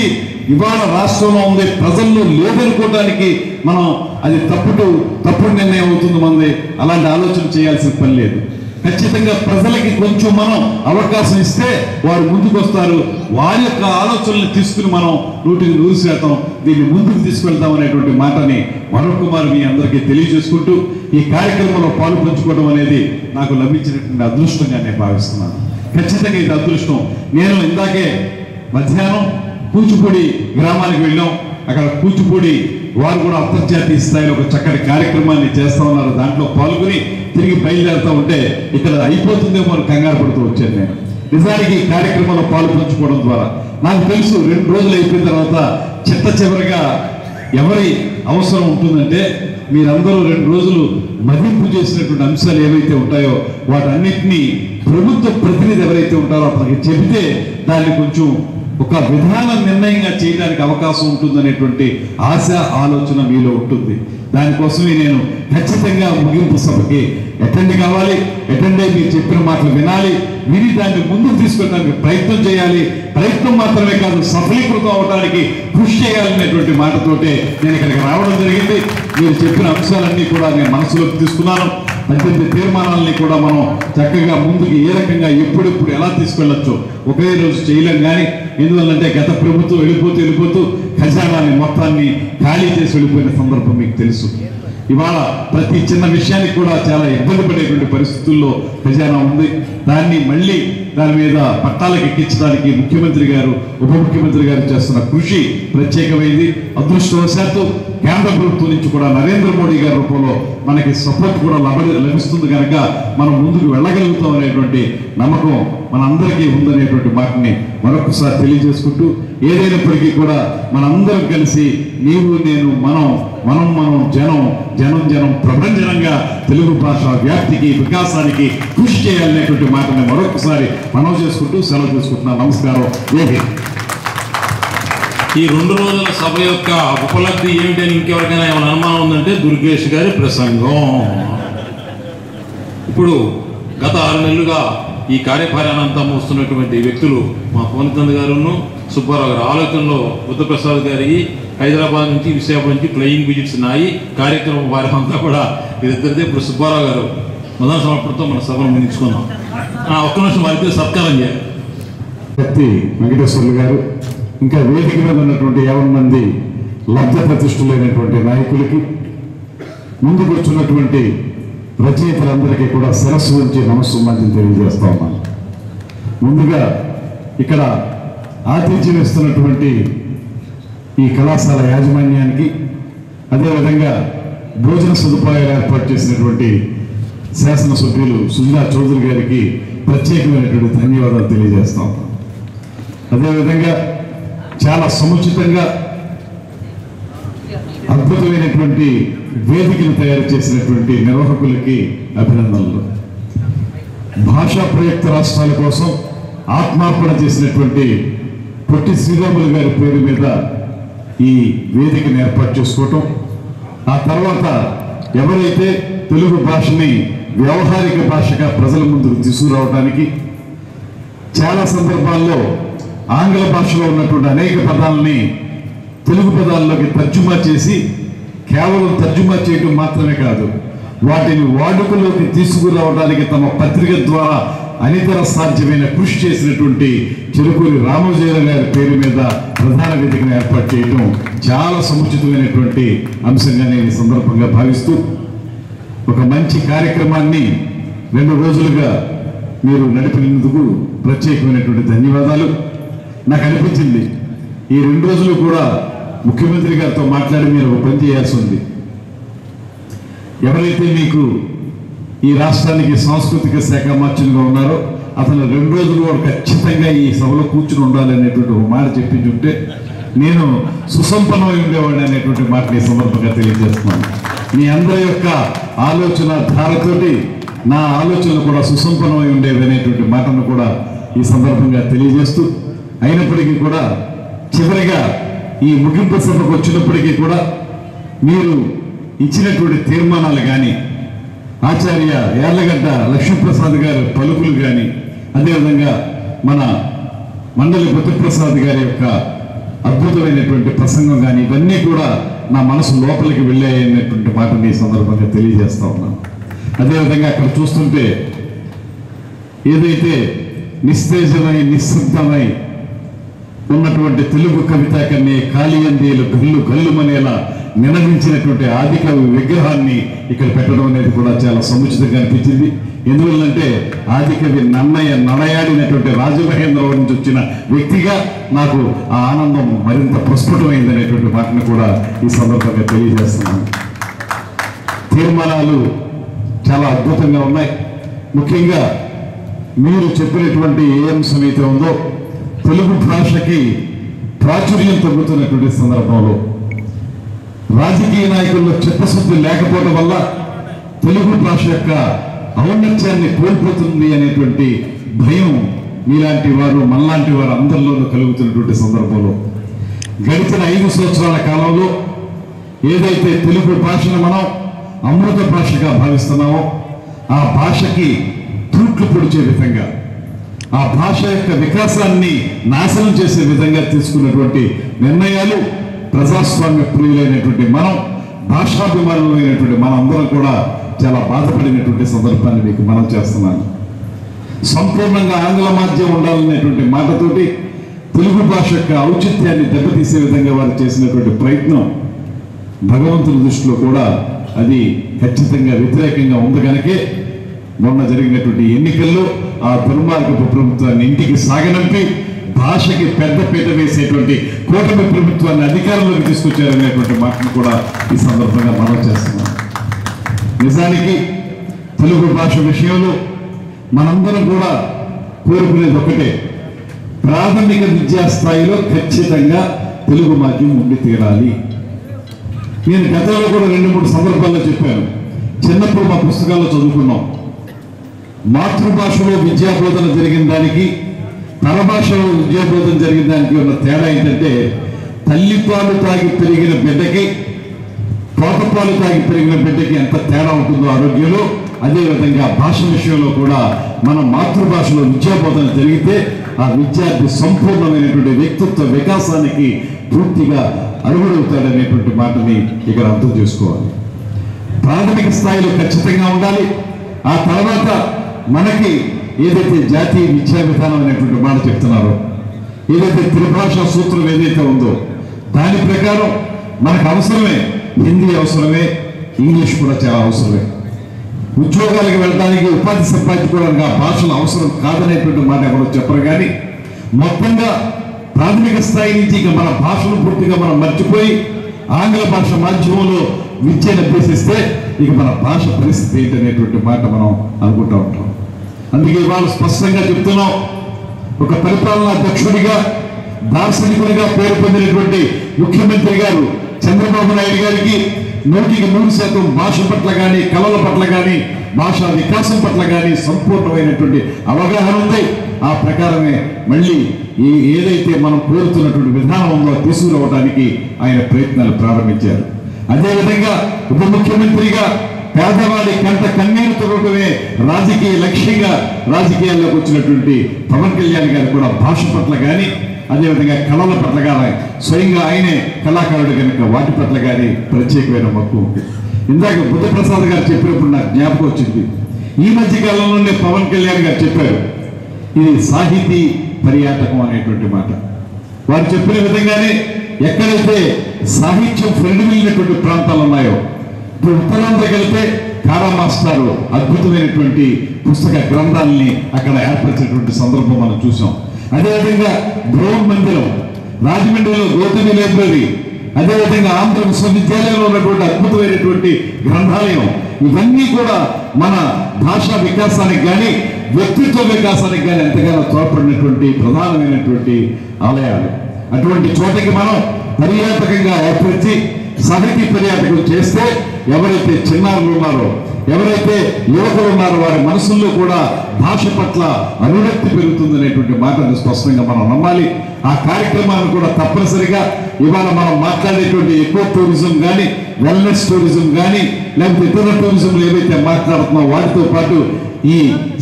ఇవాళ రాష్ట్రంలో ఉంది, ప్రజల్లో లేదనుకోవడానికి మనం అది తప్పుడు నిర్ణయం అవుతుంది మనది. అలాంటి ఆలోచన చేయాల్సిన పని లేదు. ఖచ్చితంగా ప్రజలకి కొంచెం మనం అవకాశం ఇస్తే వారు ముందుకు వస్తారు. వారి యొక్క ఆలోచనలు తీసుకుని మనం 100% దీన్ని ముందుకు తీసుకెళ్తాం అనేటువంటి మాటని మరొకమారు మీ అందరికీ తెలియజేసుకుంటూ ఈ కార్యక్రమంలో పాలు పంచుకోవడం అనేది నాకు లభించినటువంటి అదృష్టంగా నేను భావిస్తున్నాను. ఖచ్చితంగా ఇది అదృష్టం. నేను ఇందాకే మధ్యాహ్నం కూచిపూడి గ్రామానికి వెళ్ళాం. అక్కడ కూచిపూడి వారు కూడా అంతర్జాతీయ స్థాయిలో ఒక చక్కటి కార్యక్రమాన్ని చేస్తా ఉన్నారు. దాంట్లో పాల్గొని తిరిగి బయలుదేరుతూ ఉంటే ఇక్కడ అయిపోతుందేమో అని కంగారు పడుతూ వచ్చాను నేను. నిజానికి ఈ కార్యక్రమంలో పాలు పంచుకోవడం ద్వారా నాకు తెలుసు 2 రోజులు అయిపోయిన తర్వాత చివరిగా ఎవరి అవసరం ఉంటుందంటే మీరందరూ 2 రోజులు మదింపు చేసినటువంటి అంశాలు ఏవైతే ఉంటాయో వాటన్నిటినీ ప్రభుత్వ ప్రతినిధి ఎవరైతే ఉంటారో అతనికి చెబితే దాన్ని కొంచెం ఒక విధాన నిర్ణయంగా చేయడానికి అవకాశం ఉంటుందనేటువంటి ఆశ ఆలోచన మీలో ఉంటుంది. దానికోసమే నేను ఖచ్చితంగా ముగింపు సభకి అటెండ్ కావాలి. అటెండ్ అయ్యి మీరు చెప్పిన మాటలు వినాలి, విని దాన్ని ముందుకు తీసుకెళ్ళడానికి ప్రయత్నం చేయాలి. ప్రయత్నం మాత్రమే కాదు, సఫలీకృతం అవడానికి కృషి చేయాలనేటువంటి మాటతోటే నేను ఇక్కడికి రావడం జరిగింది. మీరు చెప్పిన అంశాలన్నీ కూడా నేను మనసులోకి తీసుకున్నాను. 18 తీర్మానాలని కూడా మనం చక్కగా ముందుకు ఏ రకంగా ఎప్పుడెప్పుడు ఎలా తీసుకెళ్ళొచ్చు ఒకే రోజు చేయలేం. కానీ ఎందువల్లంటే గత ప్రభుత్వం వెళ్ళిపోతూ ఖజానాన్ని మొత్తాన్ని ఖాళీ చేసి వెళ్ళిపోయిన సందర్భం మీకు తెలుసు. ఇవాళ ప్రతి చిన్న విషయానికి కూడా చాలా ఇబ్బంది పడేటువంటి పరిస్థితుల్లో ఖజానా ఉంది. దాన్ని మళ్ళీ దాని మీద పట్టాలకు ఎక్కించడానికి ముఖ్యమంత్రి గారు ఉప ముఖ్యమంత్రి గారు చేస్తున్న కృషి ప్రత్యేకమైంది. అదృష్టవశాత్తు కేంద్ర ప్రభుత్వం నుంచి కూడా నరేంద్ర మోడీ గారి రూపంలో మనకి సపోర్ట్ కూడా లభిస్తుంది కనుక మనం ముందుకు వెళ్ళగలుగుతాం అనేటువంటి నమ్మకం మనందరికీ ఉందనేటువంటి మాటని మరొకసారి తెలియజేసుకుంటూ ఏదైనప్పటికీ కూడా మనందరం కలిసి నీవు నేను మనం జనం ప్రభంజనంగా తెలుగు భాష వ్యాప్తికి వికాసానికి కృషి చేయాలనేటువంటి మాటని మరొకసారి మనవి చేసుకుంటూ సెలవు తీసుకుంటున్నాను. నమస్కారం. ఈ 2 రోజుల సభ యొక్క ఉపలబ్ధి ఏమిటని ఇంకెవరికైనా ఏమైనా అనుమానం ఉందంటే దుర్గేష్ గారి ప్రసంగం. ఇప్పుడు గత 6 నెలలుగా ఈ కార్యభారాన్ని అంతా మోస్తున్నటువంటి వ్యక్తులు మా పవన్చంద్ గారును సుబ్బారావు గారు. ఆలోచనలో బుద్ధప్రసాద్ గారి హైదరాబాద్ నుంచి విశాఖపట్నం నుంచి ఫ్లయింగ్ విజిట్స్ ఉన్నాయి. కార్యక్రమం భారం అంతా కూడా ఇద్దరిదే. ఇప్పుడు సుబ్బారావు గారు మొదటి సమర్పణతో మన సభను ముగించుకున్నాం. ఒక్క నిమిషం వారికి సత్కారం చేయాలి. వెంకటేశ్వర్లు గారు ఇంకా వేదిక మీద ఉన్నటువంటి 50 మంది లబ్ధ ప్రతిష్ఠులైనటువంటి నాయకులకి ముందుకు వచ్చినటువంటి రచయితలందరికీ కూడా శిరస్సు నుంచి నమస్సుమాంజలి తెలియజేస్తా ఉన్నాను. ముందుగా ఇక్కడ ఆతిథ్యం ఇస్తున్నటువంటి ఈ కళాశాల యాజమాన్యానికి, అదేవిధంగా భోజన సదుపాయాలు ఏర్పాటు చేసినటువంటి శాసనసభ్యులు సుజనా చౌదరి గారికి ప్రత్యేకమైనటువంటి ధన్యవాదాలు తెలియజేస్తాం. అదేవిధంగా చాలా సముచితంగా అద్భుతమైనటువంటి వేదికను తయారు చేసినటువంటి నిర్వాహకులకి అభినందనలు. భాషా ప్రయుక్త రాష్ట్రాల కోసం ఆత్మార్పణ చేసినటువంటి పొట్టి శ్రీరాములు గారి పేరు మీద ఈ వేదికను ఏర్పాటు చేసుకోవటం, ఆ తర్వాత ఎవరైతే తెలుగు భాషని వ్యవహారిక భాషగా ప్రజల ముందుకు తీసుకురావడానికి చాలా సందర్భాల్లో ఆంగ్ల భాషలో ఉన్నటువంటి అనేక పదాలని తెలుగు పదాల్లోకి తర్జుమా చేసి కేవలం తర్జుమా చేయడం మాత్రమే కాదు, వాటిని వాడుకలోకి తీసుకురావడానికి తమ పత్రిక ద్వారా అనితర సాధ్యమైన కృషి చేసినటువంటి చెరుకూరి రామోజీరావు గారి పేరు మీద ప్రధాన వేదికను ఏర్పాటు చేయడం చాలా సముచితమైనటువంటి అంశంగా నేను ఈ సందర్భంగా భావిస్తూ, ఒక మంచి కార్యక్రమాన్ని 2 రోజులుగా మీరు నడిపినందుకు ప్రత్యేకమైనటువంటి ధన్యవాదాలు. నాకు అనిపించింది ఈ 2 రోజులు కూడా ముఖ్యమంత్రి గారితో మాట్లాడి మీరు ఒక పని చేయాల్సి ఉంది. ఎవరైతే మీకు ఈ రాష్ట్రానికి సాంస్కృతిక శాఖ మంత్రిగా ఉన్నారో అతను 2 రోజులు కూడా ఖచ్చితంగా ఈ సభలో కూర్చుని ఉండాలి అనేటువంటి ఒక మాట చెప్పించుంటే నేను సుసంపన్నమై ఉండేవాడిని అనేటువంటి మాటని సందర్భంగా తెలియజేస్తున్నాను. మీ అందరి యొక్క ఆలోచన ధారతోటి నా ఆలోచనలు కూడా సుసంపన్నమై ఉండేవి అనేటువంటి మాటను కూడా ఈ సందర్భంగా తెలియజేస్తూ, అయినప్పటికీ కూడా చివరిగా ఈ ముగింపు సభకు వచ్చినప్పటికీ కూడా మీరు ఇచ్చినటువంటి తీర్మానాలు కానీ, ఆచార్య యార్లగడ్డ లక్ష్మీప్రసాద్ గారి పలుకులు కానీ, అదేవిధంగా మన మండలి బుద్ధప్రసాద్ గారి యొక్క అద్భుతమైనటువంటి ప్రసంగం కానీ, ఇవన్నీ కూడా నా మనసు లోపలికి వెళ్ళాయనేటువంటి మాటని ఈ సందర్భంగా తెలియజేస్తా ఉన్నాను. అదేవిధంగా అక్కడ చూస్తుంటే ఏదైతే నిస్తేజమై నిశ్శబ్దమై ఉన్నటువంటి తెలుగు కవితా కన్నే కాళీయందేలు గల్లు గల్లుమనేలా నినదించినటువంటి ఆదికవి విగ్రహాన్ని ఇక్కడ పెట్టడం అనేది కూడా చాలా సముచితంగా అనిపించింది. ఎందువల్లంటే ఆదికవి నన్నయ్య నడయాడినటువంటి రాజమహేంద్రవరం నుంచి వచ్చిన వ్యక్తిగా నాకు ఆ ఆనందం మరింత ప్రస్ఫుటమైంది అనేటువంటి మాటను కూడా ఈ సందర్భంగా తెలియజేస్తున్నాను. తీర్మానాలు చాలా అద్భుతంగా ఉన్నాయి. ముఖ్యంగా మీరు చెప్పినటువంటి ఏ అంశం అయితే ఉందో, తెలుగు భాషకి ప్రాచుర్యం తగ్గుతున్నటువంటి సందర్భంలో రాజకీయ నాయకుల్లో చిత్తశుద్ధి లేకపోవడం వల్ల తెలుగు భాష యొక్క ఔన్నత్యాన్ని కోల్పోతుంది అనేటువంటి భయం మీలాంటి వారు మనలాంటి వారు అందరిలోనూ కలుగుతున్నటువంటి సందర్భంలో గడిచిన 5 సంవత్సరాల కాలంలో ఏదైతే తెలుగు భాషను మనం అమృత భాషగా భావిస్తున్నామో, ఆ భాషకి తూట్లు పొడిచే విధంగా, ఆ భాష యొక్క వికాసాన్ని నాశనం చేసే విధంగా తీసుకున్నటువంటి నిర్ణయాలు ప్రజాస్వామ్య ప్రియులైనటువంటి మనం, భాషాభిమానులైనటువంటి మనందరం కూడా చాలా బాధపడినటువంటి సందర్భాన్ని మీకు మనం చేస్తున్నాను. సంపూర్ణంగా ఆంగ్ల మాధ్యమం ఉండాలనేటువంటి మాటతోటి తెలుగు భాష యొక్క ఔచిత్యాన్ని దెబ్బతీసే విధంగా వారు చేసినటువంటి ప్రయత్నం భగవంతుని దృష్టిలో కూడా అది ఖచ్చితంగా వ్యతిరేకంగా ఉంది కనుకే మొన్న జరిగినటువంటి ఎన్నికల్లో ఆ దుర్మార్గపు ప్రభుత్వాన్ని ఇంటికి సాగనంపి భాషకి పెద్ద పీట వేసేటువంటి కూటమి ప్రభుత్వాన్ని అధికారంలోకి తీసుకొచ్చారనేటువంటి మాటను కూడా ఈ సందర్భంగా మనం చేస్తున్నాం. నిజానికి తెలుగు భాష విషయంలో మనందరం కూడా కోరుకునేది ఒకటే, ప్రాథమిక విద్యా స్థాయిలో ఖచ్చితంగా తెలుగు మాధ్యమం ఉండి తీరాలి. నేను గతంలో కూడా 2-3 సందర్భాల్లో చెప్పాను. చిన్నప్పుడు మా పుస్తకాల్లో చదువుకున్నాం, మాతృభాషలో విద్యాబోధన జరిగిన దానికి పరభాషలో విద్యాబోధన జరిగిన దానికి ఉన్న తేడా ఏంటంటే, తల్లిపాలు తాగి పెరిగిన బిడ్డకి పోతపాలు తాగి పెరిగిన బిడ్డకి ఎంత తేడా ఉంటుందో ఆరోగ్యంలో, అదేవిధంగా భాష విషయంలో కూడా మన మాతృభాషలో విద్యాబోధన జరిగితే ఆ విద్యార్థి సంపూర్ణమైనటువంటి వ్యక్తిత్వ వికాసానికి పూర్తిగా అర్హుడవుతాడనేటువంటి మాటని ఇక్కడ అర్థం చేసుకోవాలి. ప్రాథమిక స్థాయిలో ఖచ్చితంగా ఉండాలి. ఆ తర్వాత మనకి ఏదైతే జాతీయ విద్యా విధానం అనేటువంటి మాట చెప్తున్నారో, ఏదైతే త్రిభాషా సూత్రం ఏదైతే ఉందో దాని ప్రకారం మనకు అవసరమే హిందీ, అవసరమే ఇంగ్లీష్ కూడా చాలా అవసరమే. ఉద్యోగాలకు వెళ్ళడానికి, ఉపాధి సంపాదించుకోవడానికి ఆ భాషలు అవసరం కాదనేటువంటి మాట ఎవరో చెప్పరు. కానీ మొత్తంగా ప్రాథమిక స్థాయి నుంచి ఇక మన భాషను పూర్తిగా మనం మర్చిపోయి ఆంగ్ల భాష మాధ్యమంలో విద్యను అభ్యసిస్తే ఇక మన భాష పరిస్థితి ఏంటనేటువంటి మాట మనం అనుకుంటూ ఉంటాం. అందుకే ఇవాళ స్పష్టంగా చెప్తున్నాం, ఒక పరిపాలనా దక్షుడిగా, దార్శనికుడిగా పేరు పొందినటువంటి ముఖ్యమంత్రి గారు చంద్రబాబు నాయుడు గారికి 100% భాష పట్ల కానీ, కళల పట్ల కానీ, భాషా వికాసం పట్ల కానీ సంపూర్ణమైనటువంటి అవగాహన ఉంది. ఆ ప్రకారమే మళ్ళీ ఏదైతే మనం కోరుతున్నటువంటి విధానం ఉందో తీసుకురావడానికి ఆయన ప్రయత్నాలు ప్రారంభించారు. అదేవిధంగా ఉప ముఖ్యమంత్రిగా పేదవాడి కంట కన్నీరు తొడగడమే రాజకీయ లక్ష్యంగా రాజకీయాల్లోకి వచ్చినటువంటి పవన్ కళ్యాణ్ గారు కూడా భాష పట్ల కానీ, అదేవిధంగా కళల పట్ల కానీ, స్వయంగా ఆయనే కళాకారుడు కనుక వాటి పట్ల కానీ ప్రత్యేకమైన మక్కువ ఉంది. ఇందాక బుద్ధప్రసాద్ గారు చెప్పినప్పుడు నాకు జ్ఞాపకం వచ్చింది. ఈ మధ్య కాలంలోనే పవన్ కళ్యాణ్ గారు చెప్పారు, ఇది సాహితీ పర్యాటకం అనేటువంటి మాట. వారు చెప్పిన విధంగానే ఎక్కడైతే సాహిత్యం ఫ్రెండ్లీనటువంటి ప్రాంతాలు ఉన్నాయో, ఇప్పుడు ఉత్తరాంధ్రకి వెళ్తే కారా మాస్టారు అద్భుతమైనటువంటి పుస్తక గ్రంథాలని అక్కడ ఏర్పరిచినటువంటి సందర్భం మనం చూసాం. అదేవిధంగా బ్రౌన్ మందిరం, రాజమండ్రిలో గౌతమి లైబ్రరీ, అదేవిధంగా ఆంధ్ర విశ్వవిద్యాలయంలో ఉన్నటువంటి అద్భుతమైనటువంటి గ్రంథాలయం, ఇవన్నీ కూడా మన భాషా వికాసానికి కానీ, వ్యక్తిత్వ వికాసానికి కానీ ఎంతగానో తోడ్పడినటువంటి ప్రధానమైనటువంటి ఆలయాలు. అటువంటి చోటకి మనం పర్యాటకంగా ఏర్పరిచి సాహితీ పర్యాటకులు చేస్తే ఎవరైతే చిన్నారులు ఉన్నారో, ఎవరైతే యువకులు ఉన్నారో వారి మనసుల్లో కూడా భాష పట్ల అనురక్తి పెరుగుతుందనేటువంటి మాటను స్పష్టంగా మనం నమ్మాలి. ఆ కార్యక్రమాన్ని కూడా తప్పనిసరిగా ఇవాళ మనం మాట్లాడేటువంటి ఎక్కువ టూరిజం కానీ, వెల్నెస్ టూరిజం కానీ, లేకపోతే ఇతర టూరిజంలు ఏవైతే మాట్లాడుతున్నామో వాటితో పాటు ఈ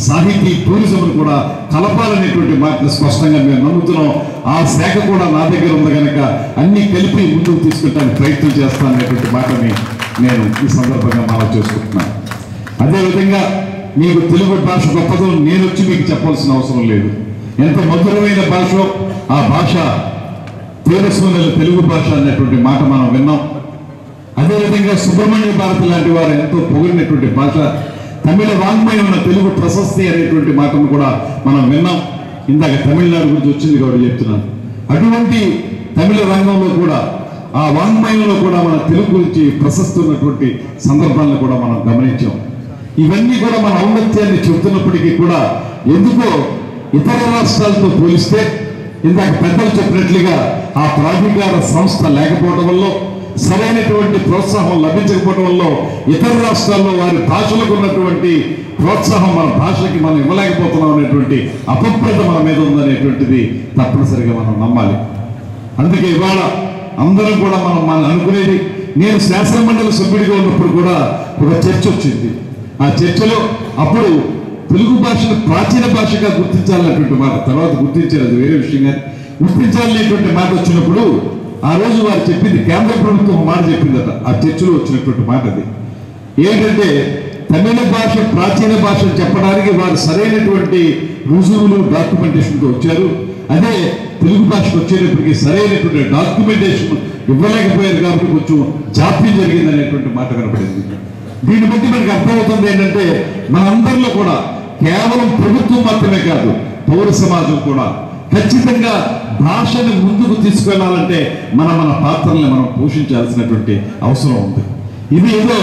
సాహితీ టూరిజం కూడా కలపాలనేటువంటి మాటను స్పష్టంగా మేము నమ్ముతున్నాం. ఆ శాఖ కూడా నా దగ్గర ఉంది కనుక అన్ని కలిపి ముందుకు తీసుకెళ్ళడానికి ప్రయత్నం చేస్తాననేటువంటి మాటని నేను ఈ సందర్భంగా మనం చేసుకుంటున్నాను. అదేవిధంగా మీకు తెలుగు భాష గొప్పదో నేను వచ్చి మీకు చెప్పాల్సిన అవసరం లేదు. ఎంత మధురమైన భాష, ఆ భాష తేజస్వనుల తెలుగు భాష అనేటువంటి మాట మనం విన్నాం. అదేవిధంగా సుబ్రహ్మణ్య భారతి లాంటి వారు ఎంతో పొగిడినటువంటి భాష, తమిళ వాంగ్మయం ఉన్న తెలుగు ప్రశస్తి అనేటువంటి మాటను కూడా మనం విన్నాం. ఇందాక తమిళనాడు గురించి వచ్చింది కాబట్టి చెప్తున్నాను. అటువంటి తమిళ రంగంలో కూడా, ఆ వాంగ్మయంలో కూడా మన తెలుగు గురించి ప్రశస్తి ఉన్నటువంటి సందర్భాలను కూడా మనం గమనించాం. ఇవన్నీ కూడా మన ఔన్నత్యాన్ని చెబుతున్నప్పటికీ కూడా ఎందుకో ఇతర రాష్ట్రాలతో పోలిస్తే ఇందాక పెద్దలు చెప్పినట్లుగా ఆ ప్రాధికార సంస్థ లేకపోవడం వల్ల, సరైనటువంటి ప్రోత్సాహం లభించకపోవడం వల్ల ఇతర రాష్ట్రాల్లో వారి భాషలకు ఉన్నటువంటి ప్రోత్సాహం మన భాషకి మనం ఇవ్వలేకపోతున్నాం అనేటువంటి అపప్రద మన మీద ఉందనేటువంటిది తప్పనిసరిగా మనం నమ్మాలి. అందుకే ఇవాళ అందరం కూడా మనం అనుకునేది, నేను శాసనమండలి సభ్యుడిగా ఉన్నప్పుడు కూడా ఒక చర్చ వచ్చింది. ఆ చర్చలో అప్పుడు తెలుగు భాషను ప్రాచీన భాషగా గుర్తించాలనేటువంటి మాట, తర్వాత గుర్తించారు అది వేరే విషయం, కానీ గుర్తించాలనేటువంటి మాట వచ్చినప్పుడు ఆ రోజు వారు చెప్పింది, కేంద్ర ప్రభుత్వం మాట చెప్పిందట ఆ చర్చలో వచ్చినటువంటి మాట. అది ఏంటంటే తమిళ భాష ప్రాచీన భాష చెప్పడానికి వారు సరైనటువంటి రుజువులు డాక్యుమెంటేషన్తో వచ్చారు. అదే తెలుగు భాషకు వచ్చేటప్పటికి సరైనటువంటి డాక్యుమెంటేషన్ ఇవ్వలేకపోయారు కాబట్టి కొంచెం జాప్యం జరిగింది అనేటువంటి మాట కనపడింది. దీన్ని బట్టి మనకి అర్థమవుతుంది ఏంటంటే మనందరిలో కూడా కేవలం ప్రభుత్వం మాత్రమే కాదు, పౌర సమాజం కూడా ఖచ్చితంగా భాషని ముందుకు తీసుకెళ్లాలంటే మన పాత్రల్ని మనం పోషించాల్సినటువంటి అవసరం ఉంది. ఇది ఏదో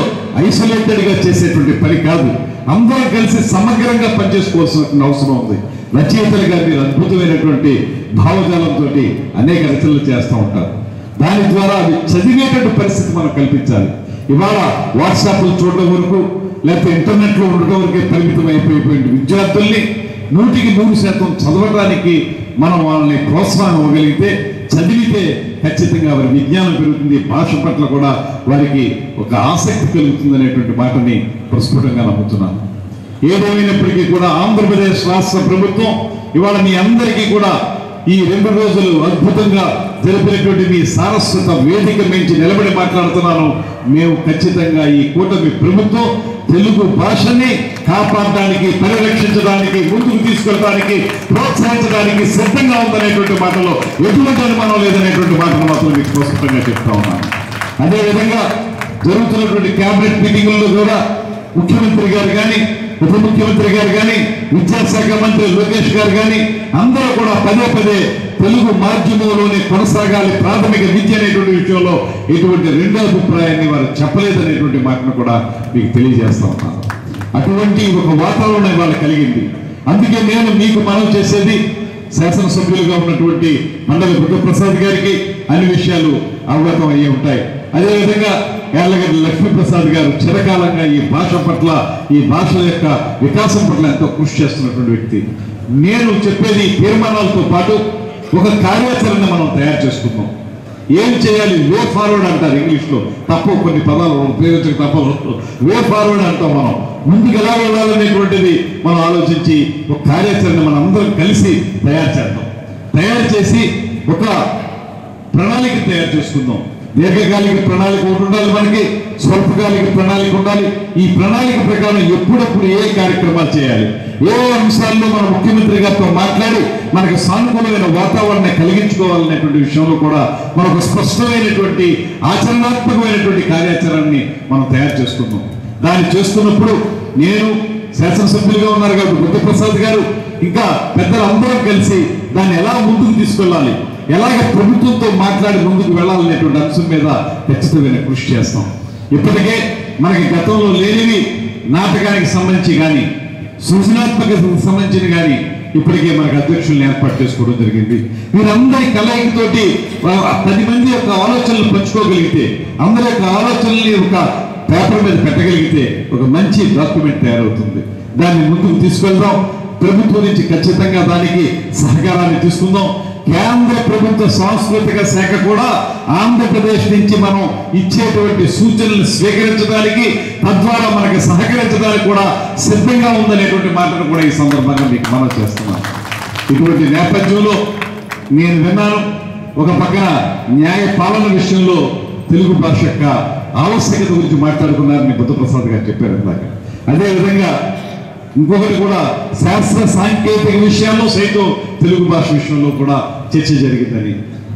ఐసోలేటెడ్ గా చేసేటువంటి పని కాదు, అందరూ కలిసి సమగ్రంగా పనిచేసుకోవాల్సినటువంటి అవసరం ఉంది. రచయితలుగా మీరు అద్భుతమైనటువంటి భావజాలంతో అనేక రచనలు చేస్తూ ఉంటారు. దాని ద్వారా అవి చదివేటువంటి పరిస్థితి మనం కల్పించాలి. ఇవాళ వాట్సాప్లు చూడడం వరకు, లేకపోతే ఇంటర్నెట్లో ఉండడం వరకే పరిమితం అయిపోయిన విద్యార్థుల్ని 100% చదవడానికి మనం వాళ్ళని ప్రోత్సాహం ఇవ్వగలిగితే, చదివితే ఖచ్చితంగా వారి విజ్ఞానం పెరుగుతుంది, భాష పట్ల కూడా వారికి ఒక ఆసక్తి కలుగుతుంది అనేటువంటి మాటని ప్రస్ఫుటంగా నమ్ముతున్నాను. ఏదేమైనప్పటికీ కూడా ఆంధ్రప్రదేశ్ రాష్ట్ర ప్రభుత్వం ఇవాళ మీ అందరికీ కూడా ఈ 2 రోజులు అద్భుతంగా జరిపినటువంటి మీ సారస్వత వేదిక మించి నిలబడి మాట్లాడుతున్నాను. మేము ఖచ్చితంగా ఈ కూటమి ప్రభుత్వం తెలుగు భాషని కాపాడడానికి, పరిరక్షించడానికి, ముందుకు తీసుకెళ్ళడానికి, ప్రోత్సహించడానికి సిద్ధంగా ఉందనేటువంటి మాటలో ఎటువంటి అనుమానం లేదనేటువంటి మాటను మాత్రం మీకు స్పష్టంగా చెప్తా ఉన్నాను. అదేవిధంగా జరుగుతున్నటువంటి కేబినెట్ మీటింగుల్లో కూడా ముఖ్యమంత్రి గారు కానీ, ఉప ముఖ్యమంత్రి గారు కానీ, విద్యాశాఖ మంత్రి లోకేష్ గారు కానీ అందరూ కూడా పదే తెలుగు మాధ్యమంలోనే కొనసాగాలి ప్రాథమిక విద్య అనేటువంటి విషయంలో ఎటువంటి రెండో అభిప్రాయాన్ని వారు చెప్పలేదనేటువంటి మాటను కూడా మీకు తెలియజేస్తా ఉన్నాను. అటువంటి ఒక వాతావరణం ఇవాళ కలిగింది. అందుకే నేను మీకు మనవి చేసేది, శాసనసభ్యులుగా ఉన్నటువంటి మండలి బుద్ధప్రసాద్ గారికి అన్ని విషయాలు అవగతం అయ్యే ఉంటాయి. అదేవిధంగా యార్లగడ్డ లక్ష్మీప్రసాద్ గారు చిరకాలంగా ఈ భాష పట్ల, ఈ భాష యొక్క వికాసం పట్ల ఎంతో కృషి చేస్తున్నటువంటి వ్యక్తి. నేను చెప్పేది తీర్మానాలతో పాటు ఒక కార్యాచరణ మనం తయారు చేసుకుందాం. ఏం చేయాలి, వే ఫార్వర్డ్ అంటారు ఇంగ్లీష్లో, తప్పు కొన్ని పదాలు ఉపయోగించక తప్పదు, వే ఫార్వర్డ్ అంటాం. మనం ముందుకు ఎలా వెళ్ళాలనేటువంటిది మనం ఆలోచించి ఒక కార్యాచరణ మనం అందరం కలిసి తయారు చేద్దాం. తయారు చేసి ఒక ప్రణాళిక తయారు చేసుకుందాం. దీర్ఘకాలిక ప్రణాళిక ఉండాలి, మనకి స్వల్పకాలిక ప్రణాళిక ఉండాలి. ఈ ప్రణాళిక ప్రకారం ఎప్పుడప్పుడు ఏ కార్యక్రమాలు చేయాలి, ఏ అంశాల్లో మన ముఖ్యమంత్రి గారితో మాట్లాడి మనకు సానుకూలమైన వాతావరణాన్ని కలిగించుకోవాలనేటువంటి విషయంలో కూడా మనకు స్పష్టమైనటువంటి ఆచరణాత్మకమైనటువంటి కార్యాచరణని మనం తయారు చేసుకుందాం. దాన్ని చేస్తున్నప్పుడు నేను శాసనసభ్యులుగా ఉన్నారు కాబట్టి బుద్ధప్రసాద్ గారు ఇంకా పెద్దలందరం కలిసి దాన్ని ఎలా ముందుకు తీసుకెళ్ళాలి, ఎలాగ ప్రభుత్వంతో మాట్లాడి ముందుకు వెళ్ళాలనేటువంటి అంశం మీద ఖచ్చితమైన కృషి చేస్తాం. ఇప్పటికే మనకి గతంలో లేనివి నాటకానికి సంబంధించి కానీ, సృజనాత్మకతకు సంబంధించిన కానీ ఇప్పటికే మనకు అధ్యక్షులను ఏర్పాటు చేసుకోవడం జరిగింది. వీరందరి కలయికతోటి 10 మంది యొక్క ఆలోచనలు పంచుకోగలిగితే, అందరి యొక్క ఆలోచనల్ని ఒక పేపర్ మీద పెట్టగలిగితే ఒక మంచి డాక్యుమెంట్ తయారవుతుంది. దాన్ని ముందుకు తీసుకెళ్దాం. ప్రభుత్వం నుంచి ఖచ్చితంగా దానికి సహకారాన్ని తీసుకుందాం. కేంద్ర ప్రభుత్వ సాంస్కృతిక శాఖ కూడా ఆంధ్రప్రదేశ్ నుంచి మనం ఇచ్చేటువంటి సూచనలు స్వీకరించడానికి, తద్వారా మనకి సహకరించడానికి కూడా సిద్ధంగా ఉందనేటువంటి మాటను కూడా ఈ సందర్భంగా మీకు మనం చేస్తున్నాను. ఇటువంటి నేపథ్యంలో నేను విన్నాను, ఒక పక్కన న్యాయ పాలన విషయంలో తెలుగు భాష యొక్క ఆవశ్యకత గురించి మాట్లాడుకున్నారని బుద్ధప్రసాద్ గారు చెప్పారు ఇందాక. అదేవిధంగా ఇంకొకటి కూడా శాస్త్ర సాంకేతిక విషయాల్లో సైతం తెలుగు భాష విషయంలో కూడా చర్చ జరిగిందని,